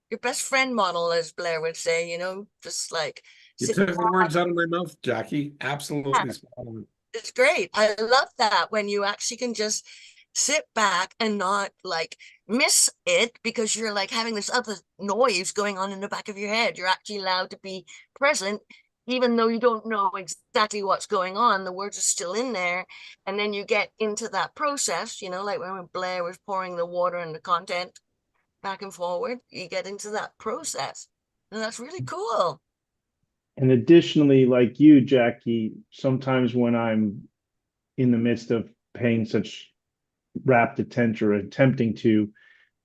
Your best friend model, as Blair would say, just like You sit took the back. words out of my mouth, Jackie. Absolutely spot on. It's great. I love that when you actually can just sit back and not like miss it because you're like having this other noise going on in the back of your head. You're actually allowed to be present, even though you don't know exactly what's going on. The words are still in there. And then you get into that process, like when Blair was pouring the water and the content back and forward, you get into that process. And that's really cool. And additionally, like you, Jackie, sometimes when I'm in the midst of paying such rapt attention or attempting to,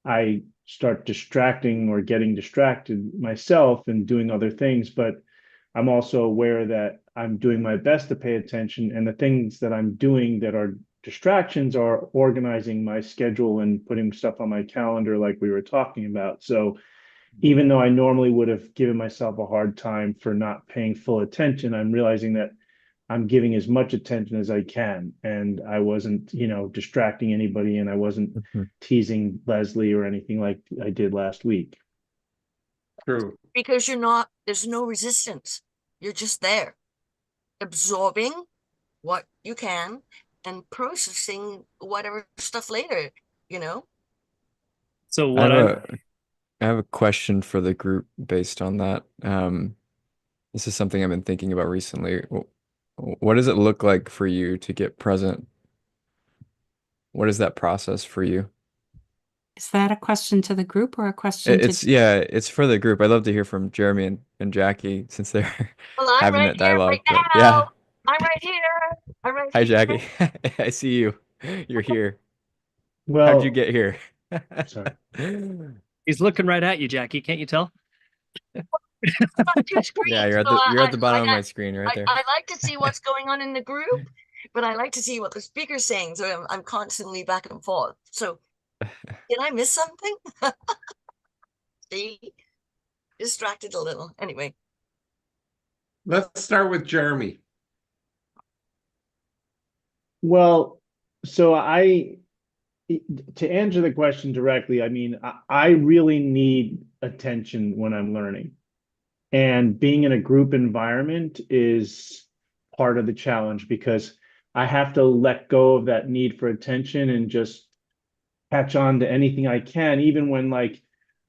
I start distracting or getting distracted myself and doing other things. But I'm also aware that I'm doing my best to pay attention. And the things that I'm doing that are distractions are organizing my schedule and putting stuff on my calendar, like we were talking about. So even though I normally would have given myself a hard time for not paying full attention, I'm realizing that I'm giving as much attention as I can. And I wasn't, distracting anybody, and I wasn't teasing Leslie or anything like I did last week. True. Because there's no resistance. You're just there, absorbing what you can and processing whatever stuff later, So I what have a question for the group based on that. This is something I've been thinking about recently. What does it look like for you to get present? What is that process for you? Is that a question to the group or a question It's to? yeah, it's for the group. I'd love to hear from Jeremy and Jackie since they're Well, I'm having right that here right dialogue. But now. yeah. I'm right here. I'm right Hi, here. Jackie. I see you. You're here. How'd you Well, get here? sorry. he's looking right at you, Jackie. Can't you tell? Got two screens, Yeah, you're at so you're at the bottom of my screen right there. I like to see what's going on in the group, but I like to see what the speaker's saying. So I'm constantly back and forth. So did I miss something? See, distracted a little. Anyway, Let's start with Jeremy. Well, so to answer the question directly, I mean, I really need attention when I'm learning. And being in a group environment is part of the challenge because I have to let go of that need for attention and just catch on to anything I can, even when like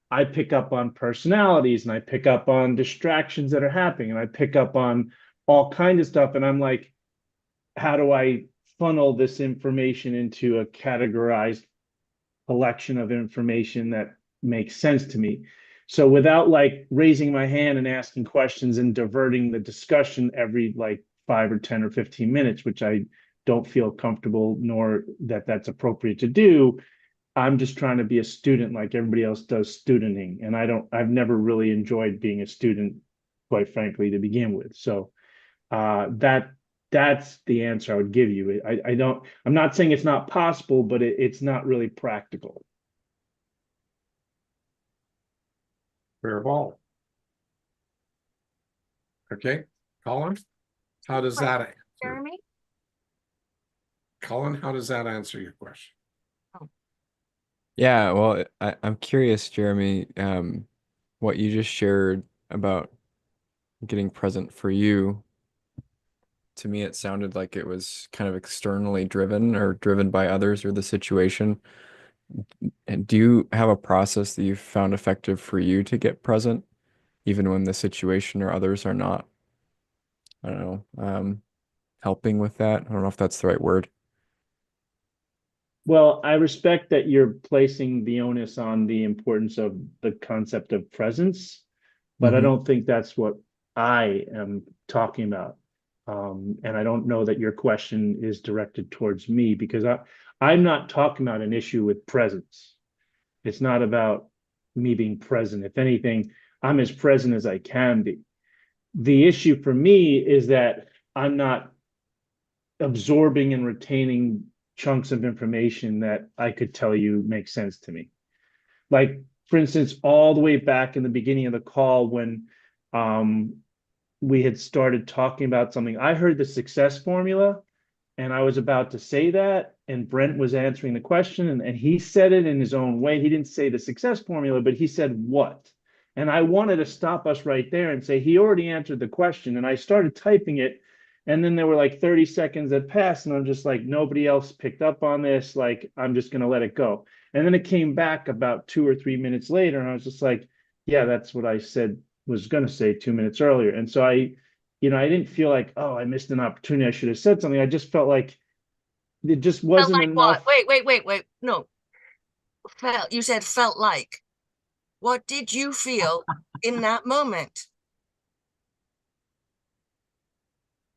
I pick up on personalities and I pick up on distractions that are happening and I pick up on all kinds of stuff. And I'm like, how do I funnel this information into a categorized collection of information that makes sense to me? So without like raising my hand and asking questions and diverting the discussion every like 5 or 10 or 15 minutes, which I don't feel comfortable nor that's appropriate to do, I'm just trying to be a student like everybody else does studenting. And I've never really enjoyed being a student, quite frankly, to begin with. So that's the answer I would give you. I'm not saying it's not possible, but it's not really practical. Fair ball. Okay, Colin, how does that answer? Jeremy? Colin, how does that answer your question? Yeah, well, I'm curious, Jeremy, what you just shared about getting present for you. To me, it sounded like it was kind of externally driven or driven by others or the situation. And do you have a process that you've found effective for you to get present, even when the situation or others are not? I don't know. helping with that. I don't know if that's the right word. Well, I respect that you're placing the onus on the importance of the concept of presence, but I Mhm. don't think that's what I am talking about. And I don't know that your question is directed towards me because I'm not talking about an issue with presence. It's not about me being present. If anything, I'm as present as I can be. The issue for me is that I'm not absorbing and retaining chunks of information that I could tell you make sense to me. Like, for instance, all the way back in the beginning of the call when we had started talking about something, I heard the success formula and I was about to say that, and Brent was answering the question, and he said it in his own way. He didn't say the success formula, but he said what? And I wanted to stop us right there and say, he already answered the question. And I started typing it, and then there were like 30 seconds that passed, and I'm just like, nobody else picked up on this. Like, I'm just going to let it go. And then it came back about 2 or 3 minutes later, and I was just like, yeah, that's what I said was going to say 2 minutes earlier. And so I didn't feel like, oh, I missed an opportunity. I should have said something. I just felt like it just Felt wasn't like what? enough. Wait. No, felt. You said felt like. What did you feel in that moment?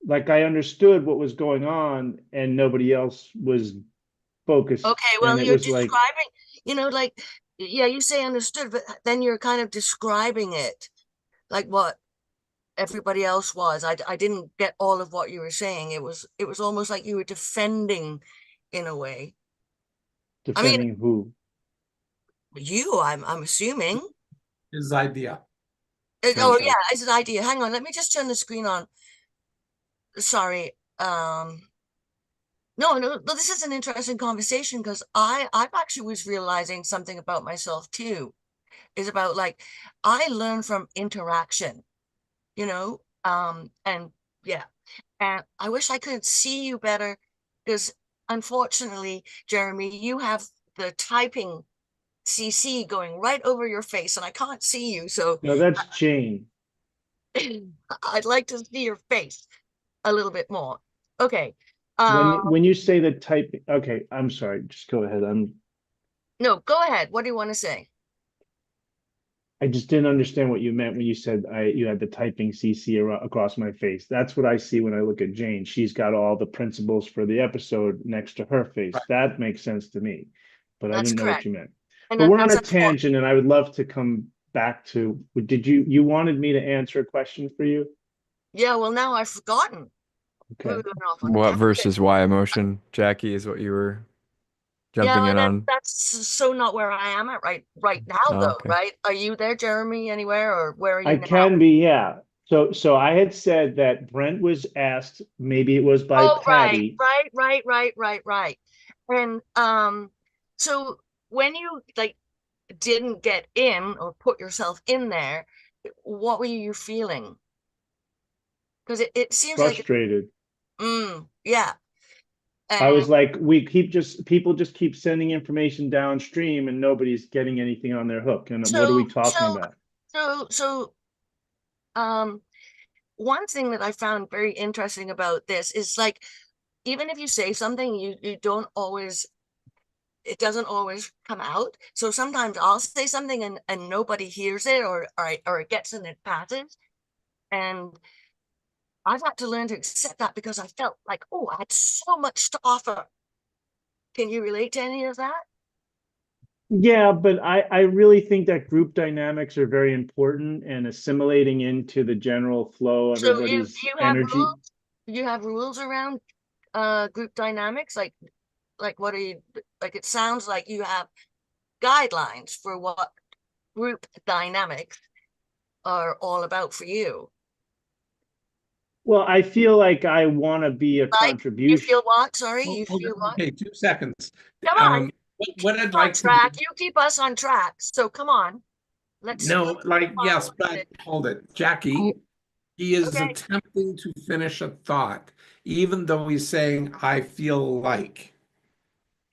Like I understood what was going on and nobody else was focused. Okay, And well, it you're was like, describing, like, yeah, you say understood, but then you're kind of describing it like what everybody else was. I didn't get all of what you were saying. It was almost like you were defending in a way. I mean, defending who? I'm assuming. His idea. Oh Okay. yeah, it's an idea. Hang on, let me just turn the screen on. Sorry. No, this is an interesting conversation because I actually was realizing something about myself too. Is about like I learn from interaction, and yeah, and I wish I could see you better because unfortunately, Jeremy, you have the typing CC going right over your face and I can't see you, so No, that's Jane. I'd like to see your face a little bit more. Okay. When you say the type, okay, I'm sorry, just go ahead. No, go ahead. What do you want to say? I just didn't understand what you meant when you said you had the typing CC across my face. That's what I see when I look at Jane. She's got all the principles for the episode next to her face. Right. That makes sense to me, but I That's didn't know what correct. you meant. And But we're on that's a tangent, and I would love to come back to. Did you wanted me to answer a question for you? yeah, well, now I've forgotten. We Okay. were going off on a What tangent. versus why emotion, Jackie, is what you were jumping Yeah, in on. that's so not where I am at right now, Oh, though, okay. right? Are you there, Jeremy, anywhere, or where are I you now? can be, yeah. So I had said that Brent was asked, maybe it was by Oh, right, Patty. right. And so when you like didn't get in or put yourself in there, what were you feeling? Because it seems like Frustrated. yeah. I And was like, people just keep sending information downstream and nobody's getting anything on their hook. And what are we so talking so about? so um one thing that I found very interesting about this is like even if you say something, you don't always it doesn't always come out. So sometimes I'll say something and nobody hears it or it gets and it passes. And I've had to learn to accept that because I felt like, oh, I had so much to offer. Can you relate to any of that? Yeah, but I really think that group dynamics are very important and assimilating into the general flow, So you everybody's you have energy. rules? You have rules around group dynamics? Like what are you like it sounds like you have guidelines for what group dynamics are all about for you. Well, I feel like I want to be a Like you contribution. feel what? Sorry, Oh, you feel what? okay, 2 seconds. Come on, What keep I'd on like to do, track. You keep us on track. So come on. Let's no, like, yes, follow but it. hold it. Jackie, he is Okay. attempting to finish a thought, even though he's saying, I feel like.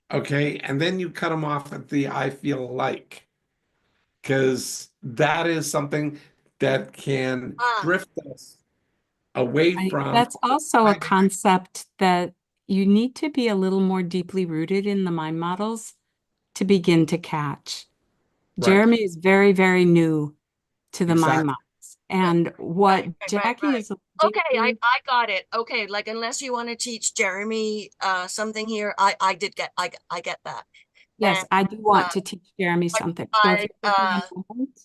Okay, and then you cut him off at the I feel like, because that is something that can Ah, drift us away from. That's also a I- concept that you need to be a little more deeply rooted in the mind models to begin to catch. Right. Jeremy is very, very new to the mind Exactly. models. And what Jackie is Okay, alluding to- I got it. Okay, like unless you want to teach Jeremy something here, I get that. yes, And I do want uh, to teach Jeremy but something. So if you give me a moment,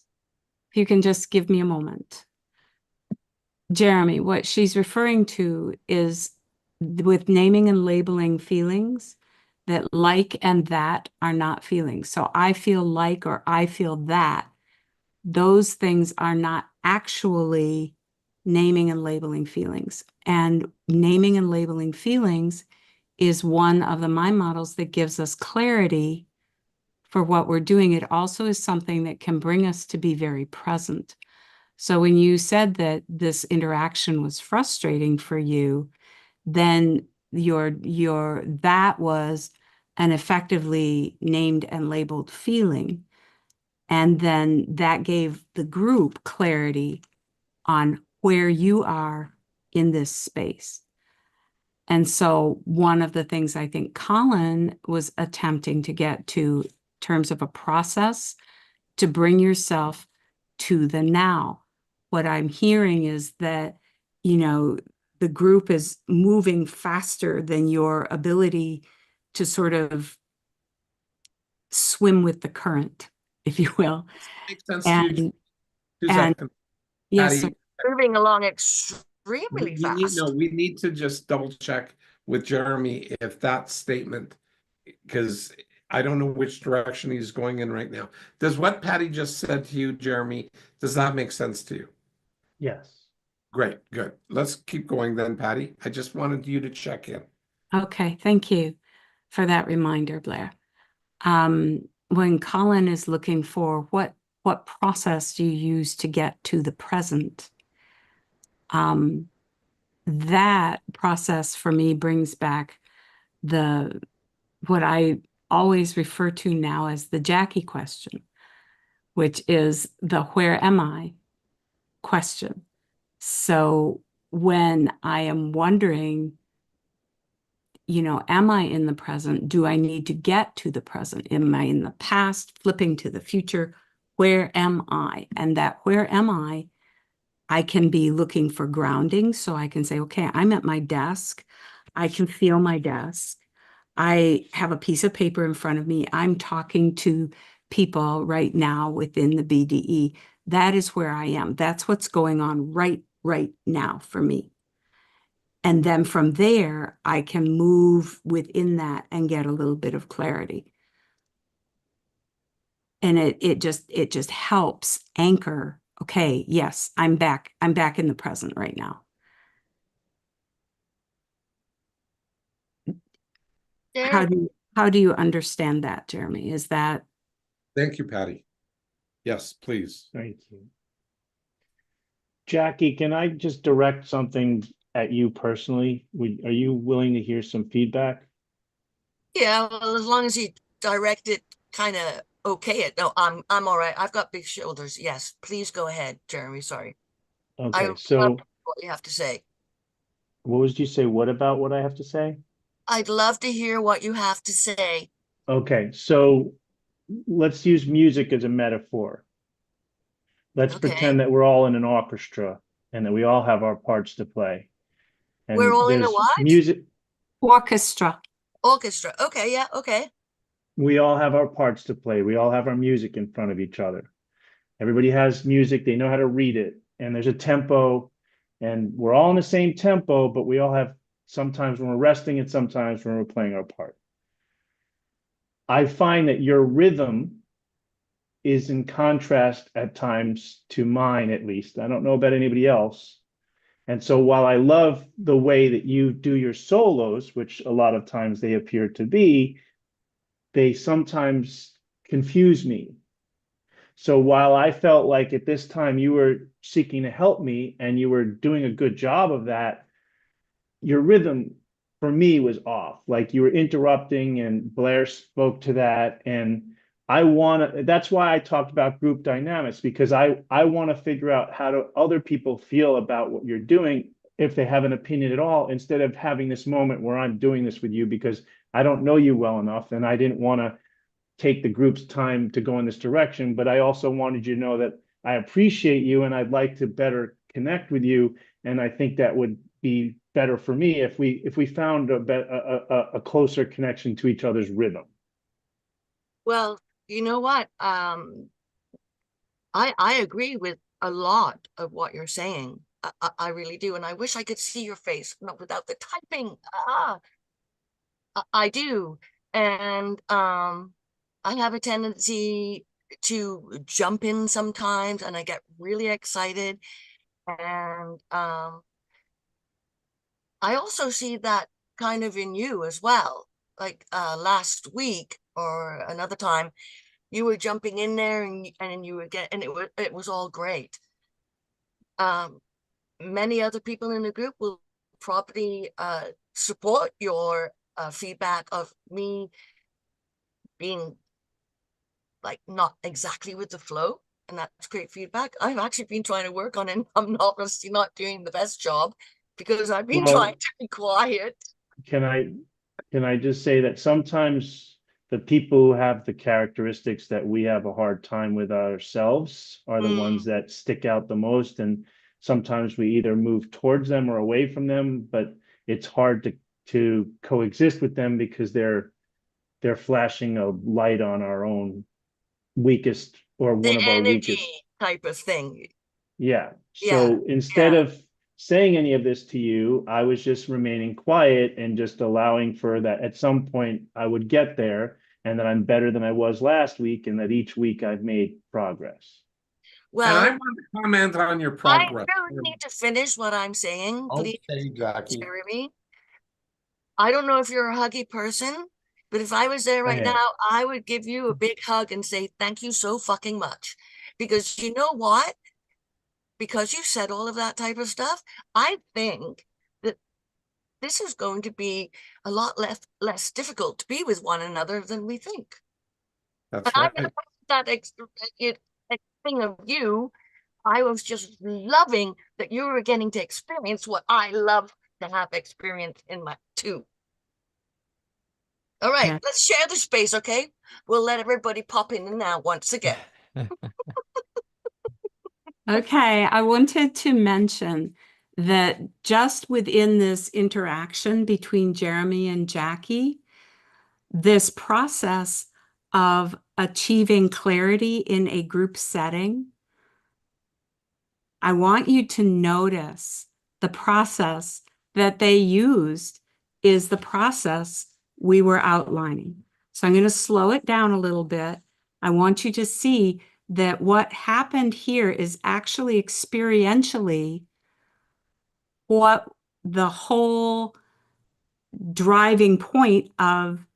if you can just give me a moment. Jeremy, what she's referring to is with naming and labeling feelings, that like and that are not feelings. So I feel like or I feel that. Those things are not actually naming and labeling feelings. And naming and labeling feelings is one of the mind models that gives us clarity for what we're doing. It also is something that can bring us to be very present. So when you said that this interaction was frustrating for you, then your that was an effectively named and labeled feeling. And then that gave the group clarity on where you are in this space. And so one of the things I think Colin was attempting to get to in terms of a process to bring yourself to the now. What I'm hearing is that, the group is moving faster than your ability to sort of swim with the current, if you will. Makes sense to you. And, Two and seconds. yes, Patty, moving along extremely fast. we need to just double check with Jeremy if that statement, because I don't know which direction he's going in right now. Does what Patty just said to you, Jeremy, does that make sense to you? Yes. Great, good. Let's keep going then, Patty. I just wanted you to check in. okay, thank you for that reminder, Blair. When Colin is looking for what process do you use to get to the present, that process for me brings back what I always refer to now as the Jackie question, which is the where am I question. So when I am wondering, am I in the present? Do I need to get to the present? Am I in the past, flipping to the future? Where am I? And that where am I can be looking for grounding. So I can say, okay, I'm at my desk. I can feel my desk. I have a piece of paper in front of me. I'm talking to people right now within the BDE. That is where I am. That's what's going on right now for me. And then from there, I can move within that and get a little bit of clarity. And it just helps anchor. Okay, yes, I'm back. I'm back in the present right now. There, How do you understand that, Jeremy? Is that Thank you, Patty. Yes, please. Thank you. Jackie, can I just direct something at you personally? Are you willing to hear some feedback? yeah, well, as long as you direct it, kind of okay it. No, I'm all right. I've got big shoulders. Yes, please go ahead, Jeremy. Sorry. I Okay, love so what you have to say. what was you say? What about what I have to say? I'd love to hear what you have to say. Okay, so let's use music as a metaphor. Let's Okay. pretend that we're all in an orchestra and that we all have our parts to play. And We're all in a there's what? music. orchestra? Orchestra. Okay, yeah, okay. We all have our parts to play. We all have our music in front of each other. Everybody has music. They know how to read it. And there's a tempo. And we're all in the same tempo, but we all have sometimes when we're resting and sometimes when we're playing our part. I find that your rhythm is in contrast at times to mine, at least. I don't know about anybody else. And so while I love the way that you do your solos, which a lot of times they appear to be, they sometimes confuse me. So while I felt like at this time you were seeking to help me and you were doing a good job of that, your rhythm for me was off. Like you were interrupting, and Blair spoke to that. And that's why I talked about group dynamics, because I want to figure out how do other people feel about what you're doing if they have an opinion at all, instead of having this moment where I'm doing this with you because I don't know you well enough and I didn't want to take the group's time to go in this direction, but I also wanted you to know that I appreciate you and I'd like to better connect with you. And I think that would be better for me if we found a closer connection to each other's rhythm. Well, you know what? I agree with a lot of what you're saying. I really do. And I wish I could see your face, not without the typing. I do. And I have a tendency to jump in sometimes and I get really excited. And I also see that kind of in you as well. Like last week or another time, you were jumping in there and you were and it was all great. Many other people in the group will probably support your feedback of me being like not exactly with the flow, and that's great feedback. I've actually been trying to work on it. I'm obviously not doing the best job because I've been trying to be quiet. Can I just say that sometimes the people who have the characteristics that we have a hard time with ourselves are the ones that stick out the most, and sometimes we either move towards them or away from them, but it's hard to coexist with them because they're flashing a light on our own weakest or one of our energy weakest type of thing. Yeah. So instead of saying any of this to you, I was just remaining quiet and just allowing for that at some point I would get there and that I'm better than I was last week and that each week I've made progress. And I Well, want to comment on your I progress. really need to finish what I'm saying, please, Okay, Jackie. Jeremy. I don't know if you're a huggy person, but if I was there I right am. now, I would give you a big hug and say thank you so fucking much. Because you know what? Because you said all of that type of stuff, I think that this is going to be a lot less difficult to be with one another than we think. That's And right. I'm not that thing of you. I was just loving that you were getting to experience what I love to have experienced in my too. All right, let's share the space, okay? We'll let everybody pop in and out once again. Okay, I wanted to mention that just within this interaction between Jeremy and Jackie, this process of achieving clarity in a group setting, I want you to notice the process that they used is the process we were outlining. So I'm going to slow it down a little bit. I want you to see that what happened here is actually experientially what the whole driving point of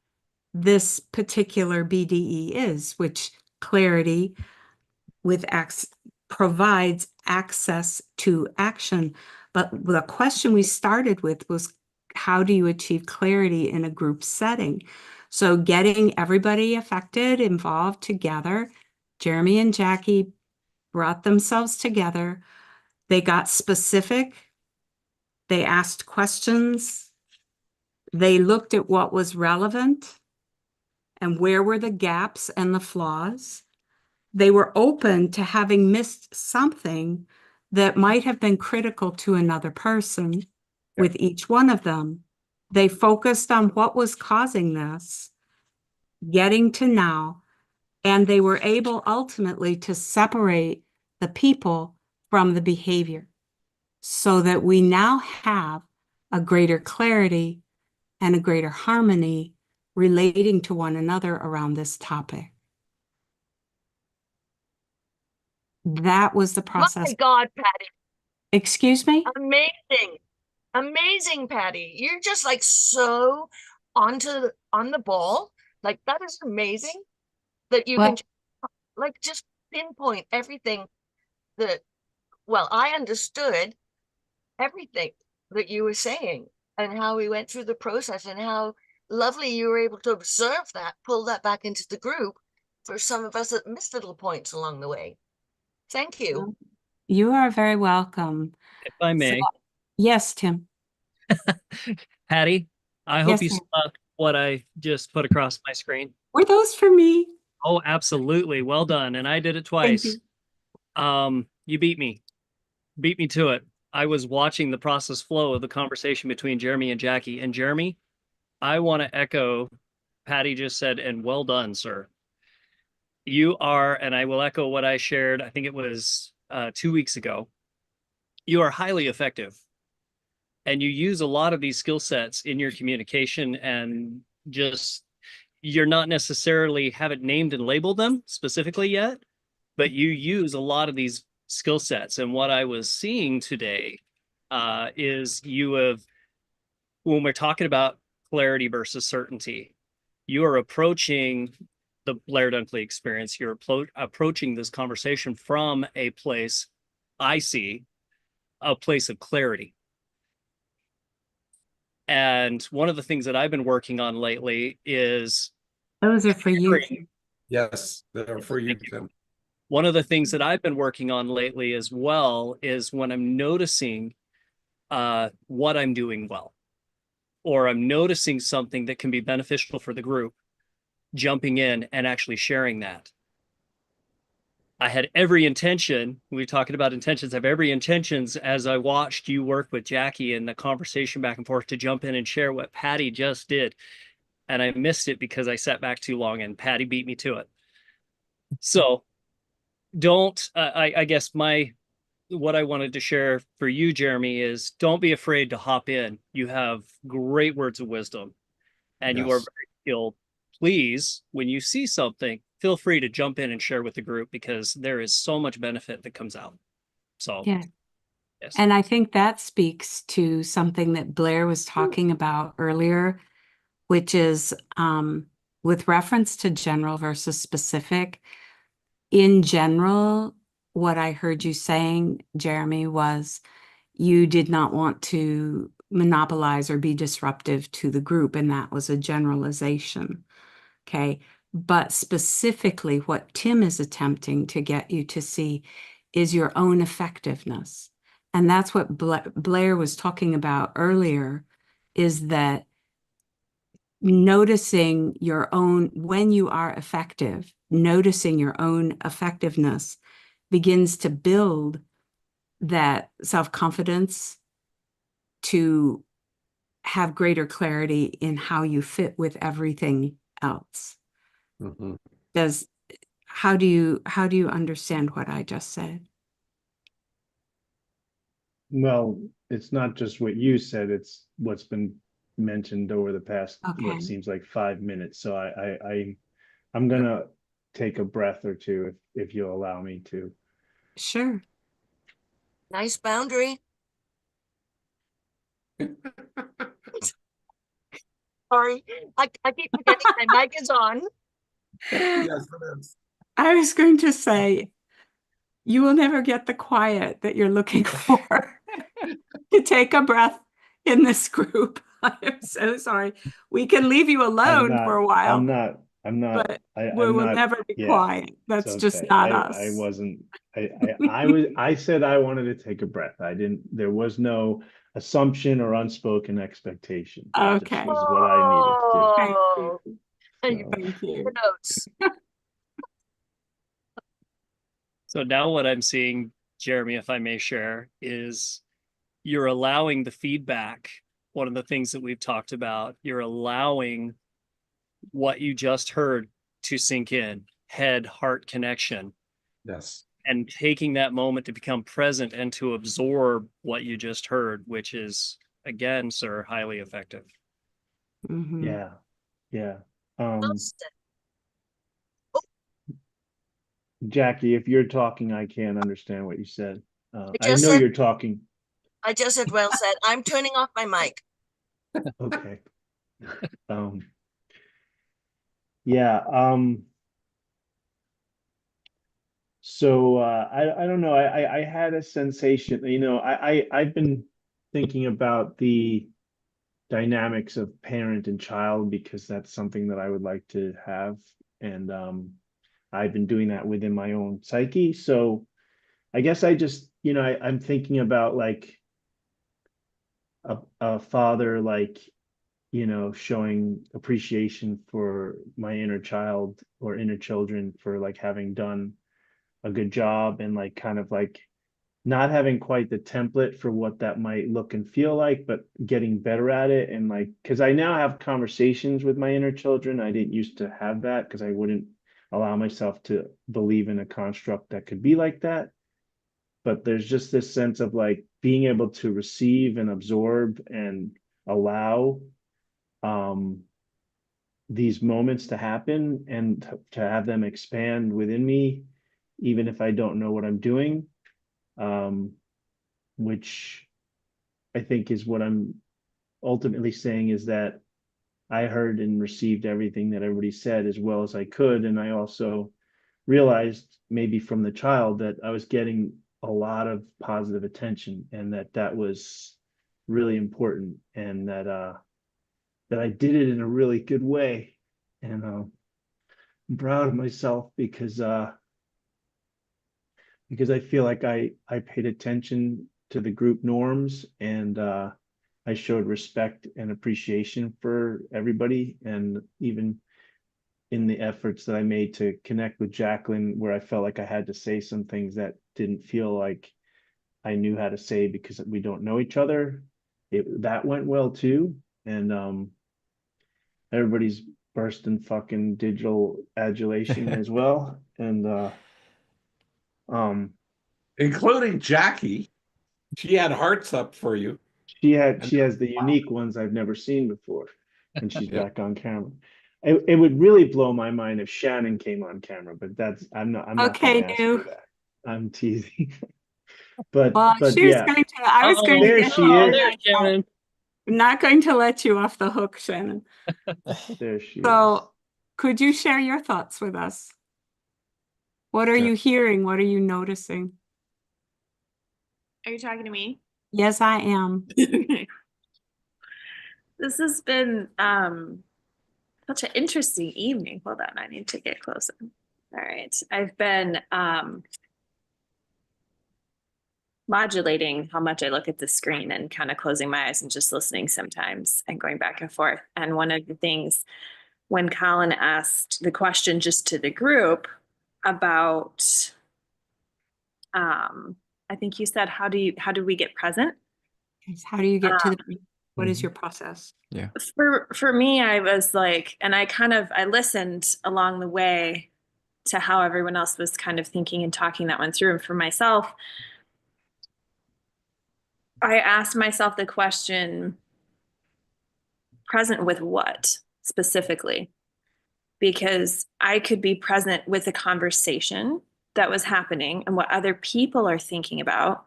this particular BDE is, which clarity with provides access to action. But the question we started with was, how do you achieve clarity in a group setting? So getting everybody affected, involved together, Jeremy and Jackie brought themselves together. They got specific. They asked questions. They looked at what was relevant and where were the gaps and the flaws. They were open to having missed something that might have been critical to another person with each one of them. They focused on what was causing this, getting to now, and they were able ultimately to separate the people from the behavior so that we now have a greater clarity and a greater harmony relating to one another around this topic. That was the process. My God, Patty. Excuse me? Amazing. Amazing, Patty. You're just like so on the ball. Like that is amazing that you can like just pinpoint everything that, well, I understood everything that you were saying and how we went through the process and how lovely you were able to observe that, pull that back into the group for some of us that missed little points along the way. Thank you. You are very welcome. If I may. Yes, Tim. Patty, I hope Yes, you sir. saw what I just put across my screen. Were those for me? Oh, absolutely. Well done. And I did it Thank twice. You beat me. Beat me to it. I was watching the process flow of the conversation between Jeremy and Jackie. And Jeremy, I want to echo Patty just said, and well done, sir. You are, and I will echo what I shared, I think it was 2 weeks ago. You are highly effective. And you use a lot of these skill sets in your communication, and just you're not necessarily haven't named and labeled them specifically yet, but you use a lot of these skill sets. And what I was seeing today is you have, when we're talking about clarity versus certainty, you are approaching the Blair Dunkley experience. You're approaching this conversation from a place, I see, a place of clarity. And one of the things that I've been working on lately is Those are for you. Yes, they're for you, Thank you. Tim. One of the things that I've been working on lately as well is when I'm noticing what I'm doing well, or I'm noticing something that can be beneficial for the group, jumping in and actually sharing that. I had every intention, we were talking about intentions, I have every intentions as I watched you work with Jackie and the conversation back and forth to jump in and share what Patty just did. And I missed it because I sat back too long and Patty beat me to it. So don't, I guess what I wanted to share for you, Jeremy, is don't be afraid to hop in. You have great words of wisdom and you are Yes. very skilled. Please, when you see something, feel free to jump in and share with the group because there is so much benefit that comes out. So, Yeah. yes. And I think that speaks to something that Blair was talking about earlier, which is with reference to general versus specific. In general, what I heard you saying, Jeremy, was you did not want to monopolize or be disruptive to the group, and that was a generalization. Okay. But specifically, what Tim is attempting to get you to see is your own effectiveness. And that's what Blair was talking about earlier, is that noticing your own, when you are effective, noticing your own effectiveness begins to build that self-confidence to have greater clarity in how you fit with everything else. Mhm. How do you understand what I just said? Well, it's not just what you said, it's what's been mentioned over the past, Okay. what seems like 5 minutes. So I'm gonna take a breath or two if you'll allow me to. Sure. Nice boundary. Sorry, I keep forgetting my mic is on. Yes, it is. I was going to say, you will never get the quiet that you're looking for. To take a breath in this group. I'm so sorry. We can leave you alone for a while, I'm not, but we I'm will not, never be yeah, quiet. it's That's just okay. not I us. wasn't, I said I wanted to take a breath. There was no assumption or unspoken expectation. That just Okay. was what I needed to do. Thank Oh, you. you Thank the you. notes. So now what I'm seeing, Jeremy, if I may share, is you're allowing the feedback. One of the things that we've talked about, you're allowing what you just heard to sink in, head heart connection, Yes. and taking that moment to become present and to absorb what you just heard, which is, again, sir, highly effective. Mhm. Yeah, yeah. Well said. Jackie, if you're talking, I can't understand what you said. I just know said- you're talking. I just said, well said. I'm turning off my mic. Okay. Yeah. So I don't know. I had a sensation, I've been thinking about the dynamics of parent and child because that's something that I would like to have. And I've been doing that within my own psyche. So I guess I just, I'm thinking about like a father, like, showing appreciation for my inner child or inner children for like having done a good job, and like kind of like not having quite the template for what that might look and feel like, but getting better at it. And like, because I now have conversations with my inner children. I didn't used to have that because I wouldn't allow myself to believe in a construct that could be like that. But there's just this sense of like being able to receive and absorb and allow these moments to happen, and to have them expand within me, even if I don't know what I'm doing, which I think is what I'm ultimately saying, is that I heard and received everything that everybody said as well as I could. And I also realized, maybe from the child, that I was getting a lot of positive attention, and that was really important, and that I did it in a really good way. And I'm proud of myself because I feel like I paid attention to the group norms, and I showed respect and appreciation for everybody. And even in the efforts that I made to connect with Jacqueline, where I felt like I had to say some things that didn't feel like I knew how to say because we don't know each other, that went well too. And everybody's bursting fucking digital adulation as well. And including Jackie. She had hearts up for you. she has the unique ones I've never seen before, and she's back on camera. It would really blow my mind if Shannon came on camera, but I'm not Okay, gonna ask New. for that. I'm teasing. But Well, she was yeah, going to, I was going to there get she you on is. that. Shannon. I'm not going to let you off the hook, Shannon. There she is. So could you share your thoughts with us? What are Sure. you hearing? What are you noticing? Are you talking to me? Yes, I am. This has been such an interesting evening. Hold on, I need to get closer. All right. I've been modulating how much I look at the screen and kind of closing my eyes and just listening sometimes and going back and forth. And one of the things, when Colin asked the question just to the group about I think you said, how do we get present? How do you get to the, what is your process? Yeah. For me, I was like, and I listened along the way to how everyone else was kind of thinking and talking that one through. And for myself, I asked myself the question, present with what specifically? Because I could be present with a conversation that was happening and what other people are thinking about.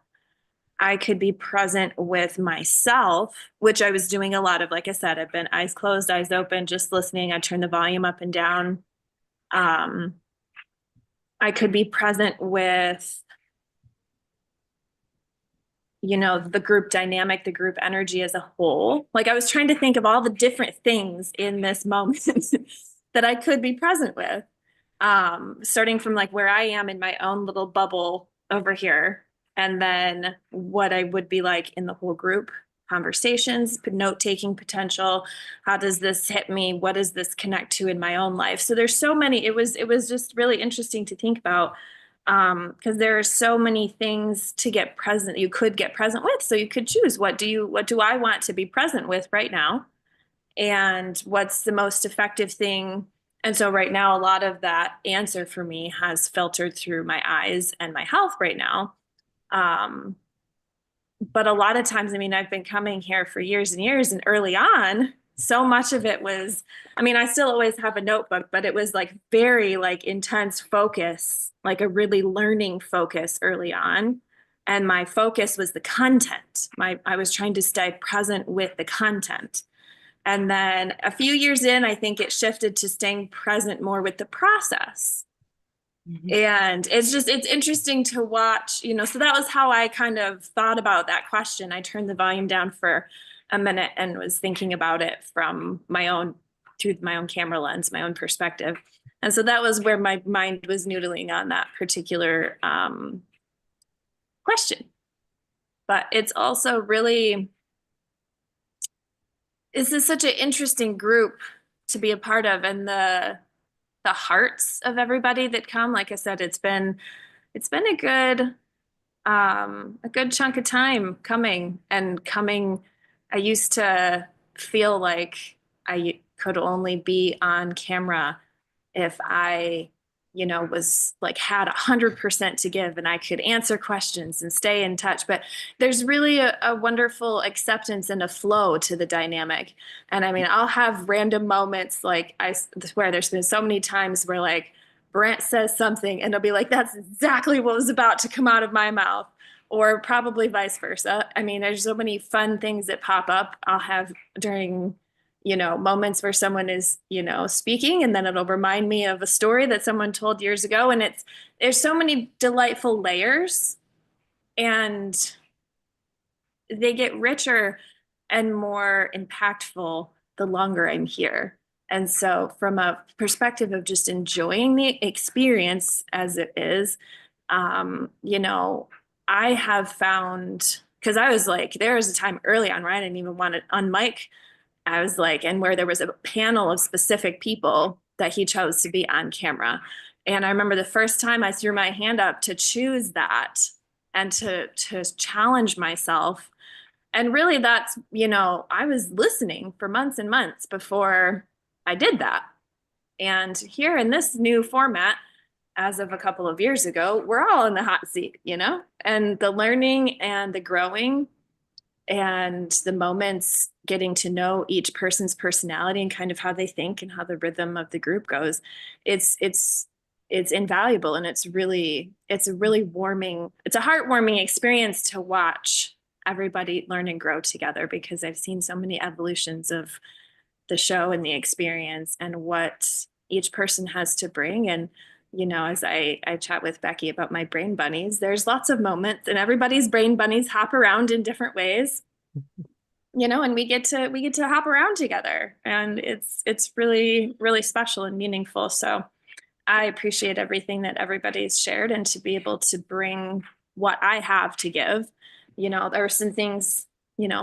I could be present with myself, which I was doing a lot of. Like I said, I've been eyes closed, eyes open, just listening. I turn the volume up and down. I could be present with, the group dynamic, the group energy as a whole. Like I was trying to think of all the different things in this moment that I could be present with. Starting from like where I am in my own little bubble over here, and then what I would be like in the whole group conversations, note-taking potential. How does this hit me? What does this connect to in my own life? So there's so many, it was just really interesting to think about, because there are so many things to get present, you could get present with. So you could choose, what do I want to be present with right now? And what's the most effective thing? And so right now, a lot of that answer for me has filtered through my eyes and my health right now. But a lot of times, I've been coming here for years and years, and early on, so much of it was, I still always have a notebook, but it was like very like intense focus, like a really learning focus early on. And my focus was the content. I was trying to stay present with the content. And then a few years in, I think it shifted to staying present more with the process. And it's interesting to watch, so that was how I kind of thought about that question. I turned the volume down for a minute and was thinking about it through my own camera lens, my own perspective. And so that was where my mind was noodling on that particular question. But it's also really, this is such an interesting group to be a part of, and the hearts of everybody that come. Like I said, it's been a good chunk of time coming and coming. I used to feel like I could only be on camera if I, was like had 100% to give and I could answer questions and stay in touch. But there's really a wonderful acceptance and a flow to the dynamic. And I mean, I'll have random moments, like I swear there's been so many times where like Brent says something and it'll be like, that's exactly what was about to come out of my mouth. Or probably vice versa. I mean, there's so many fun things that pop up. I'll have during moments where someone is, speaking, and then it'll remind me of a story that someone told years ago. And there's so many delightful layers, and they get richer and more impactful the longer I'm here. And so from a perspective of just enjoying the experience as it is, I have found, because I was like, there was a time early on where I didn't even want to unmic. I was like, and where there was a panel of specific people that he chose to be on camera. And I remember the first time I threw my hand up to choose that and to challenge myself. And really that's, I was listening for months and months before I did that. And here in this new format, as of a couple of years ago, we're all in the hot seat, and the learning and the growing and the moments getting to know each person's personality and kind of how they think and how the rhythm of the group goes. It's invaluable. And it's a really warming, it's a heartwarming experience to watch everybody learn and grow together, because I've seen so many evolutions of the show and the experience and what each person has to bring. And as I chat with Becky about my brain bunnies, there's lots of moments, and everybody's brain bunnies hop around in different ways, and we get to hop around together, and it's really, really special and meaningful. So I appreciate everything that everybody's shared, and to be able to bring what I have to give. There are some things,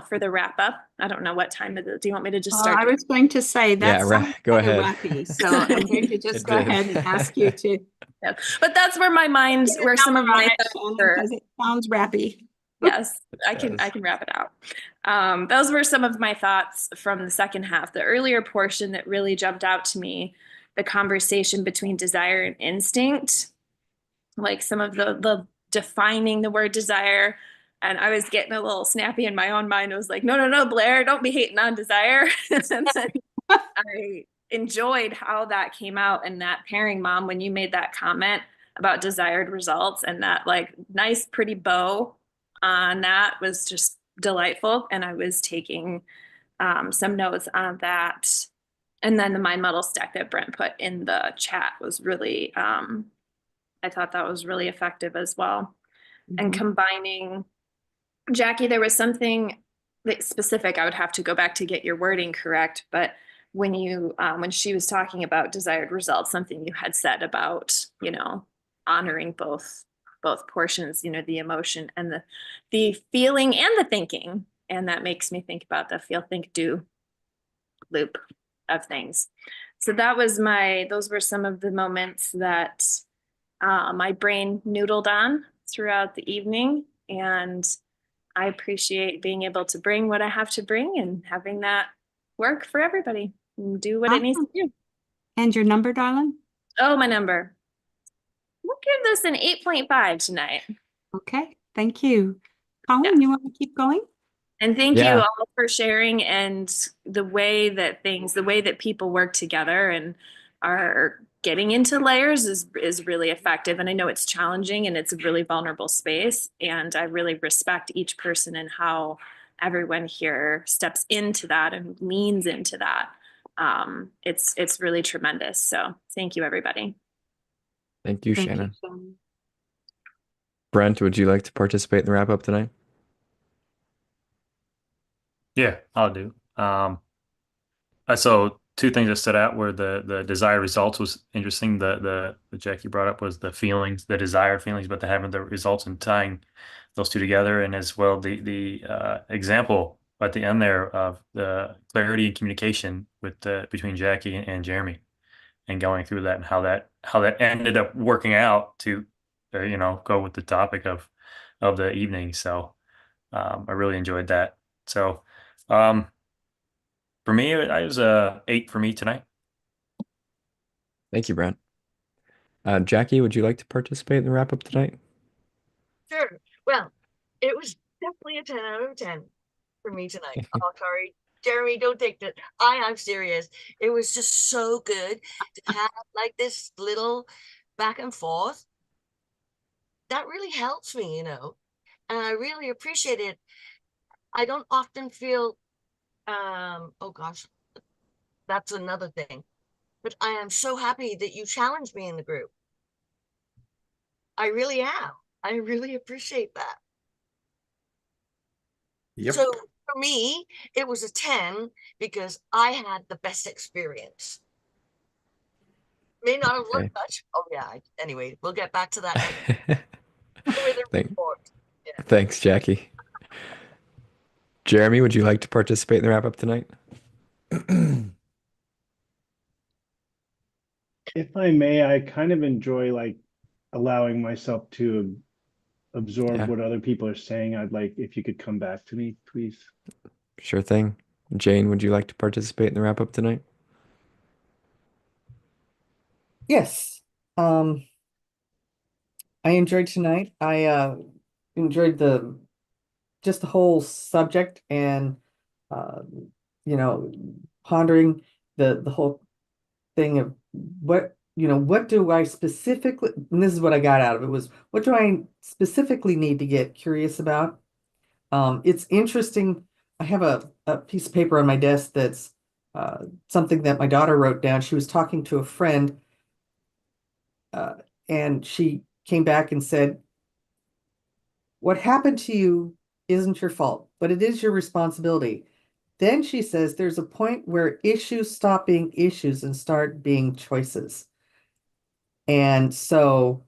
for the wrap up. I don't know what time it is. Do you want me to just start? I was going to say that sounds go kind of ahead. rappy, so I'm going to just go ahead and ask you to. Yeah. But that's where my mind, where some of my thoughts are. Because it sounds rappy. Yes, I can wrap it out. Those were some of my thoughts from the second half. The earlier portion that really jumped out to me, the conversation between desire and instinct, like some of the defining the word desire. And I was getting a little snappy in my own mind. I was like, no, Blair, don't be hating on desire. And then I enjoyed how that came out, and that pairing, Mom, when you made that comment about desired results, and that like nice, pretty bow on that was just delightful. And I was taking some notes on that. And then the mind model stack that Brent put in the chat was really, I thought that was really effective as well. Mm-hmm. And combining, Jackie, there was something that specific, I would have to go back to get your wording correct, but when she was talking about desired results, something you had said about, honoring both portions, the emotion and the feeling and the thinking. And that makes me think about the feel, think, do loop of things. So those were some of the moments that my brain noodled on throughout the evening. And I appreciate being able to bring what I have to bring and having that work for everybody and do what it needs to do. And your number, darling? Oh, my number. We'll give this an 8.5 tonight. Okay, thank you. Colin, you want to keep going? And thank you all for sharing, and the way that people work together and are getting into layers is really effective. And I know it's challenging and it's a really vulnerable space. And I really respect each person and how everyone here steps into that and leans into that. It's really tremendous. So thank you, everybody. Thank you, Shannon. Brent, would you like to participate in the wrap up tonight? Yeah, I'll do. So two things that stood out were the desired results was interesting. The Jackie brought up was the feelings, the desired feelings, but the having the results and tying those two together, and as well the example at the end there of the clarity and communication with between Jackie and Jeremy, and going through that and how that ended up working out to go with the topic of the evening. So I really enjoyed that. So for me, it was a 8 for me tonight. Thank you, Brent. Jackie, would you like to participate in the wrap up tonight? Sure. Well, it was definitely a 10 out of 10 for me tonight. Oh, sorry. Jeremy, don't take that. I'm serious. It was just so good to have like this little back and forth. That really helps me, and I really appreciate it. I don't often feel, oh gosh, that's another thing. But I am so happy that you challenged me in the group. I really am. I really appreciate that. Yep. So for me, it was a 10 because I had the best experience. May not have Okay. looked much. Oh yeah. Anyway, we'll get back to that with a report. Yeah. Thanks, Jackie. Jeremy, would you like to participate in the wrap up tonight? If I may, I kind of enjoy like allowing myself to absorb Yeah. what other people are saying. I'd like if you could come back to me, please. Sure thing. Jane, would you like to participate in the wrap up tonight? Yes. I enjoyed tonight. I enjoyed just the whole subject and uh, pondering the whole thing of what do I specifically, and this is what I got out of it, was what do I specifically need to get curious about? It's interesting. I have a piece of paper on my desk that's something that my daughter wrote down. She was talking to a friend, and she came back and said, what happened to you isn't your fault, but it is your responsibility. Then she says there's a point where issues stop being issues and start being choices. And so,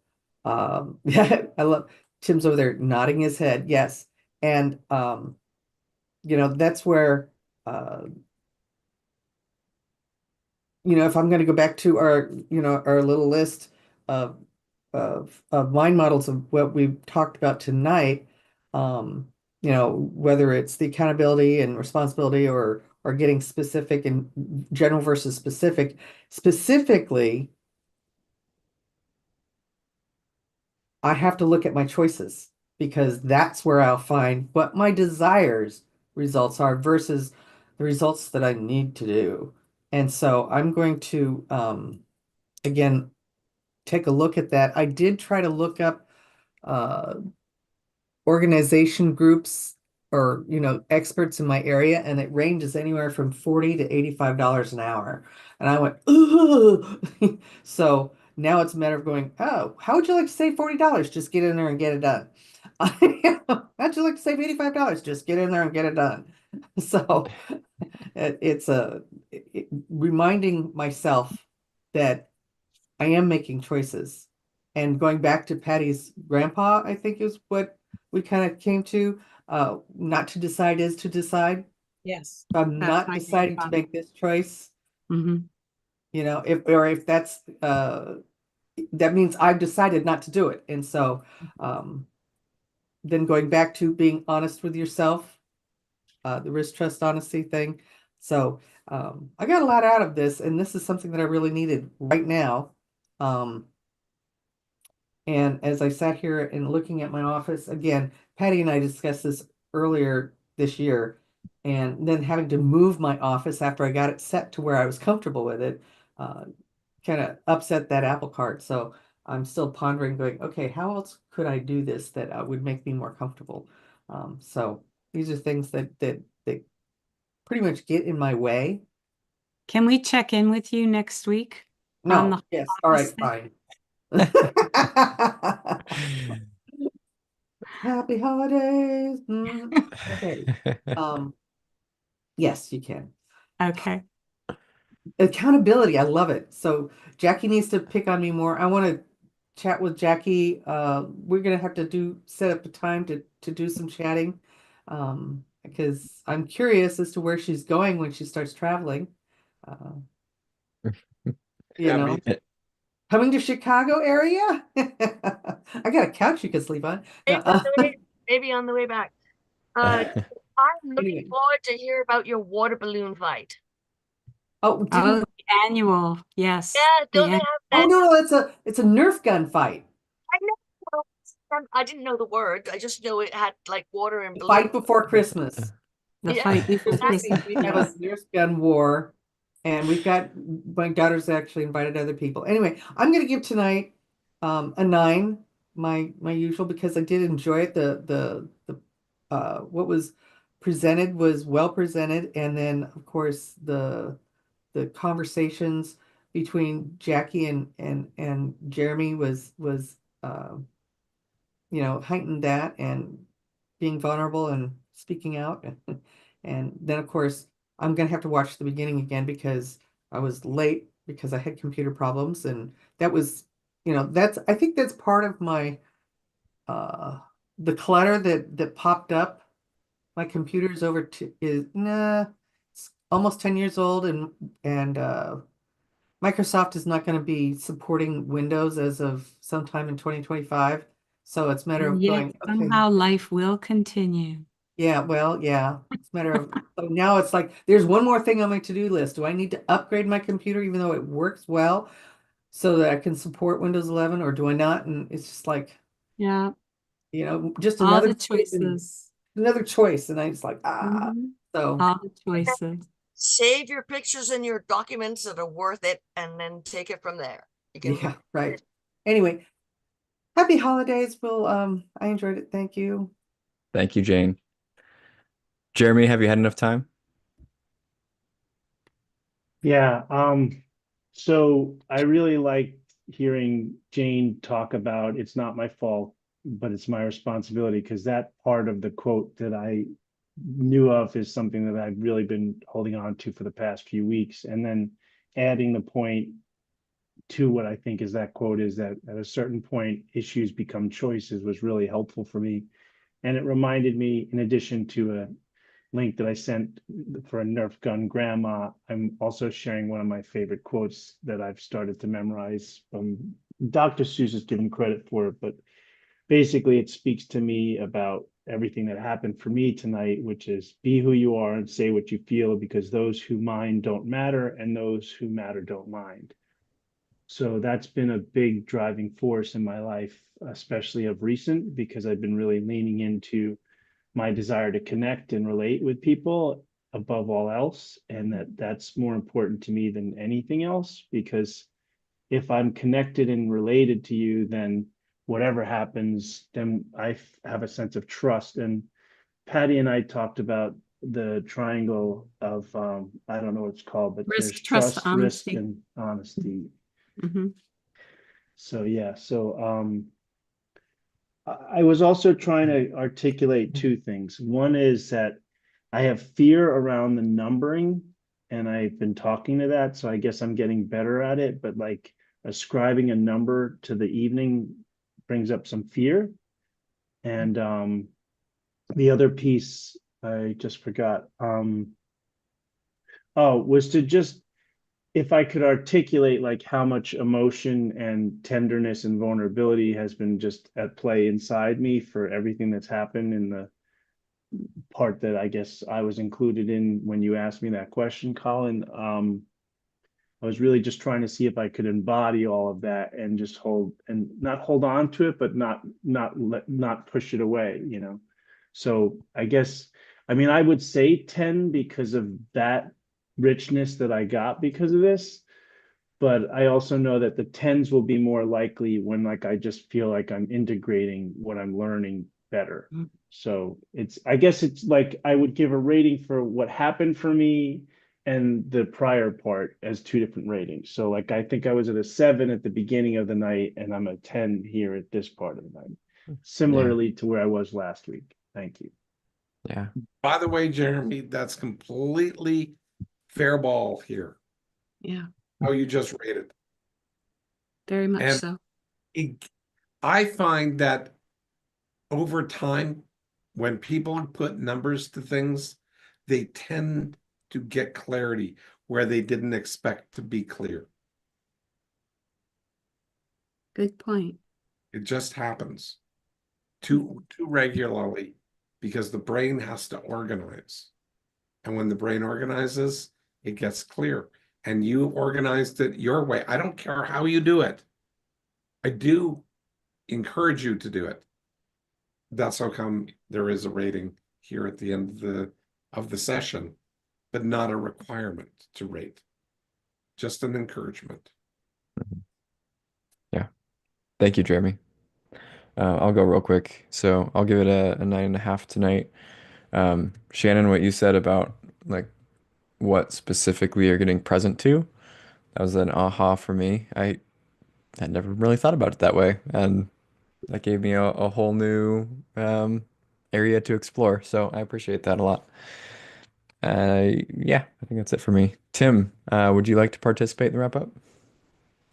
yeah, I love Tim's over there nodding his head. Yes. And, that's where, if I'm going to go back to our little list of, of mind models of what we've talked about tonight, whether it's the accountability and responsibility or getting specific and general versus specific, specifically, I have to look at my choices because that's where I'll find what my desires results are versus the results that I need to do. And so I'm going to, again, take a look at that. I did try to look up uh, organization groups or, experts in my area, and it ranges anywhere from $40 to $85 an hour. And I went, ooh. So now it's a matter of going, oh, how would you like to save $40? Just get in there and get it done. How'd you like to save $85? Just get in there and get it done. So it's reminding myself that I am making choices. And going back to Patty's grandpa, I think is what we kind of came to. Not to decide is to decide. Yes. I'm That's not my deciding to grandpa. make this choice. Mm-hmm. If that's that means I've decided not to do it. And so then going back to being honest with yourself, the risk, trust, honesty thing. So I got a lot out of this, and this is something that I really needed right now. And as I sat here and looking at my office, again, Patty and I discussed this earlier this year, and then having to move my office after I got it set to where I was comfortable with it, kind of upset that apple cart. So I'm still pondering, going, okay, how else could I do this that would make me more comfortable? So these are things that pretty much get in my way. Can we check in with you next week? on No, the yes, all right, office thing? fine. Happy holidays. Okay. Yes, you can. Okay. Accountability, I love it. So Jackie needs to pick on me more. I want to chat with Jackie. We're gonna have to set up a time to do some chatting. because I'm curious as to where she's going when she starts traveling. Uh, you Yeah, know, me- coming to Chicago area. I got a couch you can sleep on. No, Maybe on the way back. I'm looking Anyway. forward to hear about your water balloon fight. Oh, Oh, the annual, yes. Yeah, the don't they an- have oh that? no, it's a Nerf gun fight. I know. I didn't know the word. I just know it had like water and The balloons. fight before Christmas. The Yeah, fight before exactly. Christmas, We have a yes. Nerf gun war, and we've got my daughter's actually invited other people. Anyway, I'm going to give tonight a 9, my usual, because I did enjoy it. The what was presented was well presented, and then of course the conversations between Jackie and Jeremy was heightened that, and being vulnerable and speaking out. And then, of course, I'm going to have to watch the beginning again because I was late because I had computer problems. And that was, I think that's part of my, the clutter that popped up. My computer is it's almost 10 years old, and Microsoft is not going to be supporting Windows as of sometime in 2025. So it's a matter of Yet going, okay. somehow life will continue. Yeah, well, yeah. It's a matter of so now it's like there's one more thing on my to-do list. Do I need to upgrade my computer even though it works well so that I can support Windows 11, or do I not? And it's just like, Yeah, just all another the choice choices. another choice. And I just like, Mhm. so All the choices. Save your pictures and your documents that are worth it, and then take it from there. You can yeah, right. Anyway, happy holidays. Well, I enjoyed it. Thank you. Thank you, Jane. Jeremy, have you had enough time? Yeah, so I really liked hearing Jane talk about it's not my fault, but it's my responsibility, because that part of the quote that I knew of is something that I've really been holding on to for the past few weeks. And then adding the point to what I think is that quote is that at a certain point, issues become choices was really helpful for me. And it reminded me, in addition to a link that I sent for a Nerf gun grandma, I'm also sharing one of my favorite quotes that I've started to memorize. Dr. Seuss is given credit for it, but basically it speaks to me about everything that happened for me tonight, which is be who you are and say what you feel, because those who mind don't matter and those who matter don't mind. So that's been a big driving force in my life, especially of recent, because I've been really leaning into my desire to connect and relate with people above all else, and that's more important to me than anything else, because if I'm connected and related to you, then whatever happens, then I have a sense of trust. And Patty and I talked about the triangle of I don't know what it's called, but Risk, there's trust, trust, risk, honesty. and honesty. Mhm. So yeah, I was also trying to articulate two things. One is that I have fear around the numbering, and I've been talking to that, so I guess I'm getting better at it. But like ascribing a number to the evening brings up some fear. And the other piece I just forgot. Oh, was to just if I could articulate like how much emotion and tenderness and vulnerability has been just at play inside me for everything that's happened in the part that I guess I was included in when you asked me that question, Colin. I was really just trying to see if I could embody all of that and just not hold on to it, but not push it away, So I guess, I mean, I would say 10 because of that richness that I got because of this. But I also know that the 10s will be more likely when like I just feel like I'm integrating what I'm learning better. So I guess it's like I would give a rating for what happened for me and the prior part as two different ratings. So like I think I was at a 7 at the beginning of the night, and I'm a 10 here at this part of the night, similarly to where I was last week. Thank you. Yeah. By the way, Jeremy, that's completely fair ball here. Yeah, How you just rated. very much And so. I find that over time, when people put numbers to things, they tend to get clarity where they didn't expect to be clear. Good point. It just happens too regularly because the brain has to organize. And when the brain organizes, it gets clear. And you organized it your way. I don't care how you do it. I do encourage you to do it. That's how come there is a rating here at the end of the session, but not a requirement to rate. Just an encouragement. Yeah. Thank you, Jeremy. I'll go real quick. So I'll give it a 9.5 tonight. Shannon, what you said about like what specifically you're getting present to, that was an aha for me. I had never really thought about it that way, and that gave me a whole new area to explore. So I appreciate that a lot. Yeah, I think that's it for me. Tim, would you like to participate in the wrap up?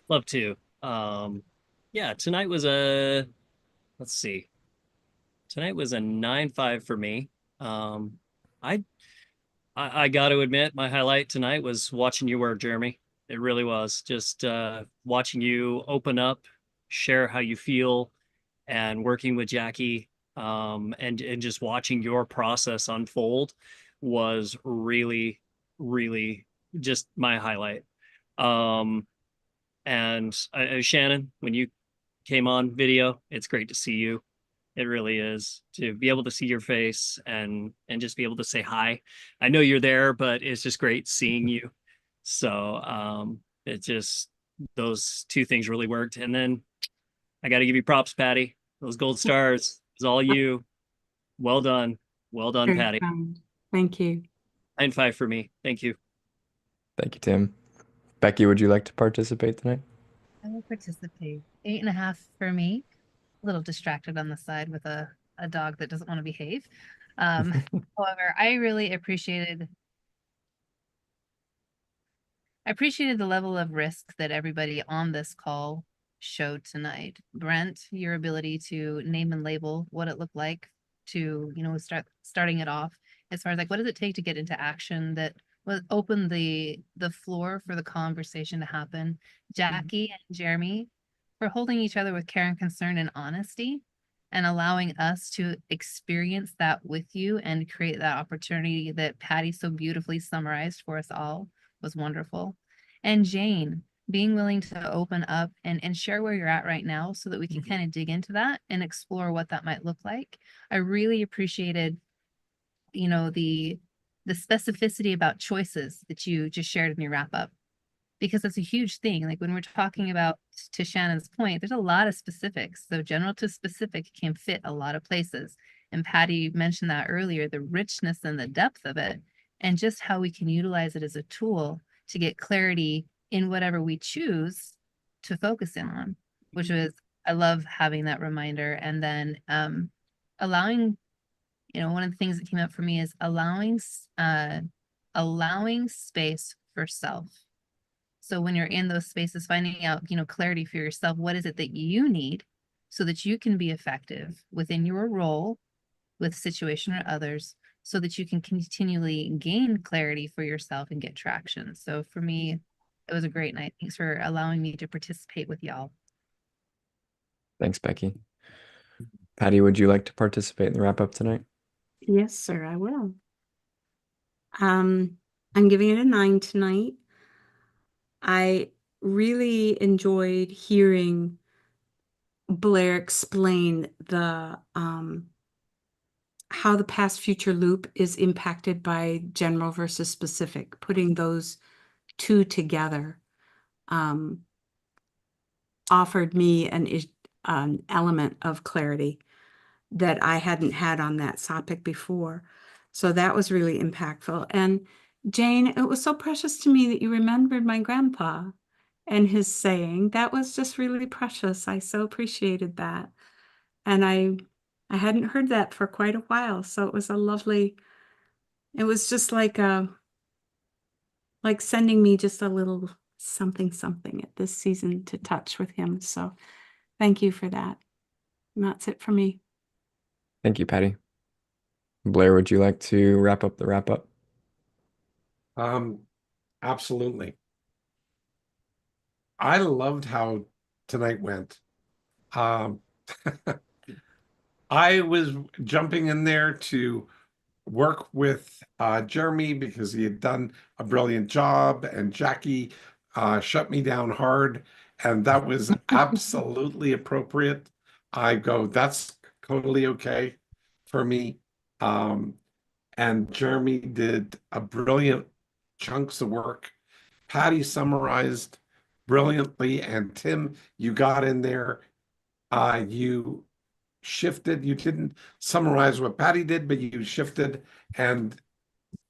Love to. Yeah, tonight was a, let's see. Tonight was a 9.5 for me. I I got to admit, my highlight tonight was watching you work, Jeremy. It really was. Just watching you open up, share how you feel, and working with Jackie, and just watching your process unfold was really, really just my highlight. Um, and Shannon, when you came on video, it's great to see you. It really is to be able to see your face and just be able to say hi. I know you're there, but it's just great seeing you. So it just those two things really worked. And then I got to give you props, Patty. Those gold stars is all you. Well done. Well done, Very Patty. kind. Thank you. 9.5 for me. Thank you. Thank you, Tim. Becky, would you like to participate tonight? I will participate. 8.5 for me. A little distracted on the side with a dog that doesn't want to behave. However, I really appreciated the level of risk that everybody on this call showed tonight. Brent, your ability to name and label what it looked like to, starting it off as far as like, what does it take to get into action that will open the floor for the conversation to happen. Jackie and Jeremy for holding each other with care and concern and honesty and allowing us to experience that with you and create that opportunity that Patty so beautifully summarized for us all was wonderful. And Jane, being willing to open up and share where you're at right now so that we can kind of dig into that and explore what that might look like. I really appreciated, the specificity about choices that you just shared in your wrap up, because that's a huge thing. Like when we're talking about, to Shannon's point, there's a lot of specifics. So general to specific can fit a lot of places. And Patty mentioned that earlier, the richness and the depth of it, and just how we can utilize it as a tool to get clarity in whatever we choose to focus in on, which was, I love having that reminder. And then allowing, one of the things that came up for me is allowing space for self. So when you're in those spaces, finding out, clarity for yourself, what is it that you need so that you can be effective within your role with situation or others, so that you can continually gain clarity for yourself and get traction. So for me, it was a great night. Thanks for allowing me to participate with y'all. Thanks, Becky. Patty, would you like to participate in the wrap up tonight? Yes, sir, I will. I'm giving it a 9 tonight. I really enjoyed hearing Blair explain the how the past future loop is impacted by general versus specific, putting those two together offered me an element of clarity that I hadn't had on that topic before. So that was really impactful. And Jane, it was so precious to me that you remembered my grandpa and his saying. That was just really precious. I so appreciated that. And I hadn't heard that for quite a while. So it was it was just like sending me just a little something at this season to touch with him. So thank you for that. And that's it for me. Thank you, Patty. Blair, would you like to wrap up the wrap up? Absolutely. I loved how tonight went. Um, I was jumping in there to work with Jeremy because he had done a brilliant job, and Jackie shut me down hard, and that was absolutely appropriate. I go, that's totally okay for me. And Jeremy did a brilliant chunks of work. Patty summarized brilliantly, and Tim, you got in there. You shifted. You didn't summarize what Patty did, but you shifted and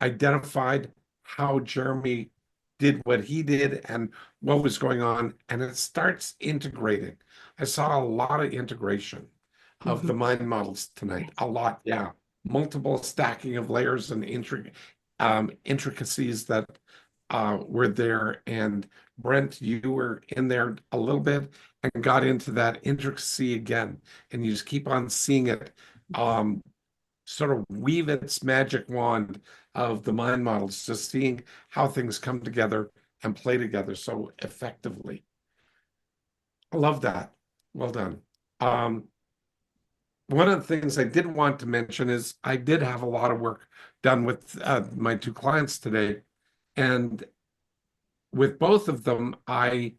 identified how Jeremy did what he did and what was going on. And it starts integrating. I saw a lot of integration of the mind models tonight. A lot, yeah. Multiple stacking of layers and intricacies that were there. And Brent, you were in there a little bit and got into that intricacy again. And you just keep on seeing it sort of weave its magic wand of the mind models, just seeing how things come together and play together so effectively. I love that. Well done. One of the things I did want to mention is I did have a lot of work done with my two clients today. And with both of them, I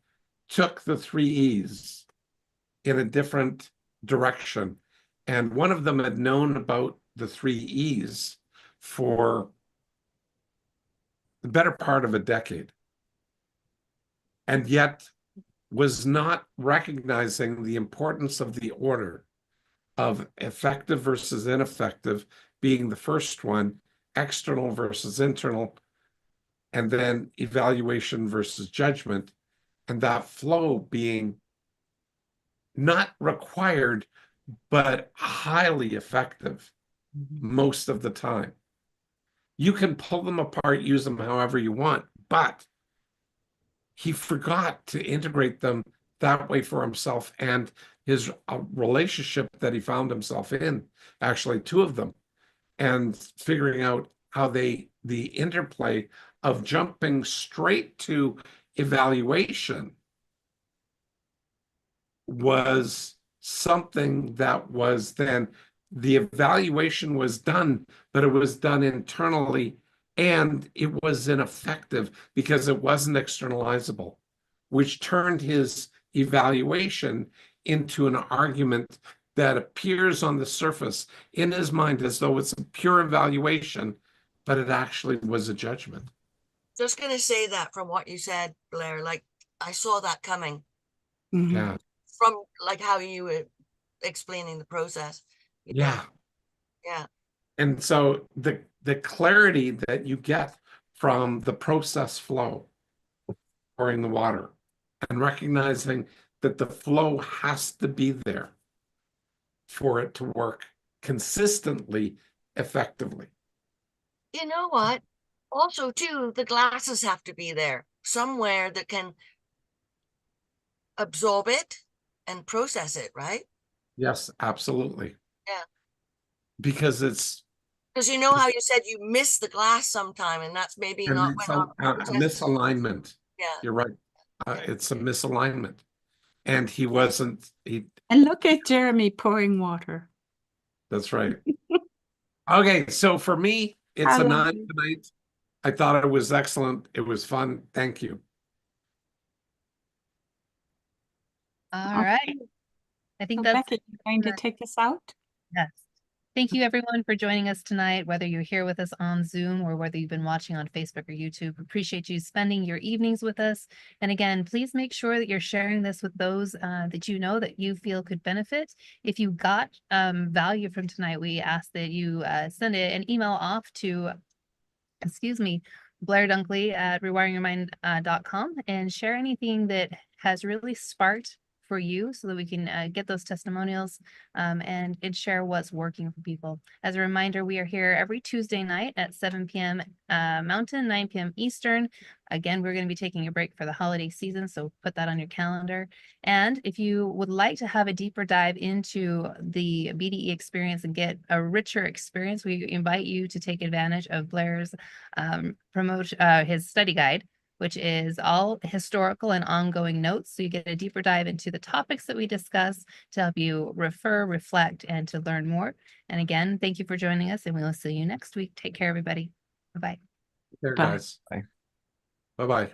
took the 3 E's in a different direction. And one of them had known about the 3 E's for the better part of a decade, and yet was not recognizing the importance of the order of effective versus ineffective being the first one, external versus internal, and then evaluation versus judgment, and that flow being not required, but highly effective most of the time. You can pull them apart, use them however you want, but he forgot to integrate them that way for himself and his relationship that he found himself in, actually 2 of them, and figuring out how the interplay of jumping straight to evaluation was something that was then the evaluation was done, but it was done internally and it was ineffective because it wasn't externalizable, which turned his evaluation into an argument that appears on the surface in his mind as though it's a pure evaluation, but it actually was a judgment. Just going to say that from what you said, Blair, like I saw that coming. Yeah. From like how you were explaining the process. Yeah. Yeah. And so the clarity that you get from the process flow, pouring the water, and recognizing that the flow has to be there for it to work consistently, effectively. You know what? Also, too, the glasses have to be there somewhere that can absorb it and process it, right? Yes, absolutely. Yeah. Because it's Because you know how you said you miss the glass sometime, and that's maybe not it's when a misalignment. Yeah. You're right. It's a misalignment. And he wasn't, And look at Jeremy pouring water. that's right. Okay, so for me, it's I a love 9 tonight. I thought it was excellent. It was fun. Thank you. All right. I think So that's Becky, you're going to take us out? Yes. Thank you everyone for joining us tonight, whether you're here with us on Zoom or whether you've been watching on Facebook or YouTube. Appreciate you spending your evenings with us. And again, please make sure that you're sharing this with those that you know that you feel could benefit. If you got value from tonight, we ask that you send an email off to, Blair Dunkley at rewiringyourmind.com and share anything that has really sparked for you so that we can get those testimonials and share what's working for people. As a reminder, we are here every Tuesday night at 7 p.m. Mountain, 9 p.m. Eastern. Again, we're going to be taking a break for the holiday season, so put that on your calendar. And if you would like to have a deeper dive into the BDE experience and get a richer experience, we invite you to take advantage of Blair's his study guide, which is all historical and ongoing notes. So you get a deeper dive into the topics that we discuss to help you refer, reflect, and to learn more. And again, thank you for joining us, and we will see you next week. Take care, everybody. Bye-bye. There, Bye. guys. Bye-bye.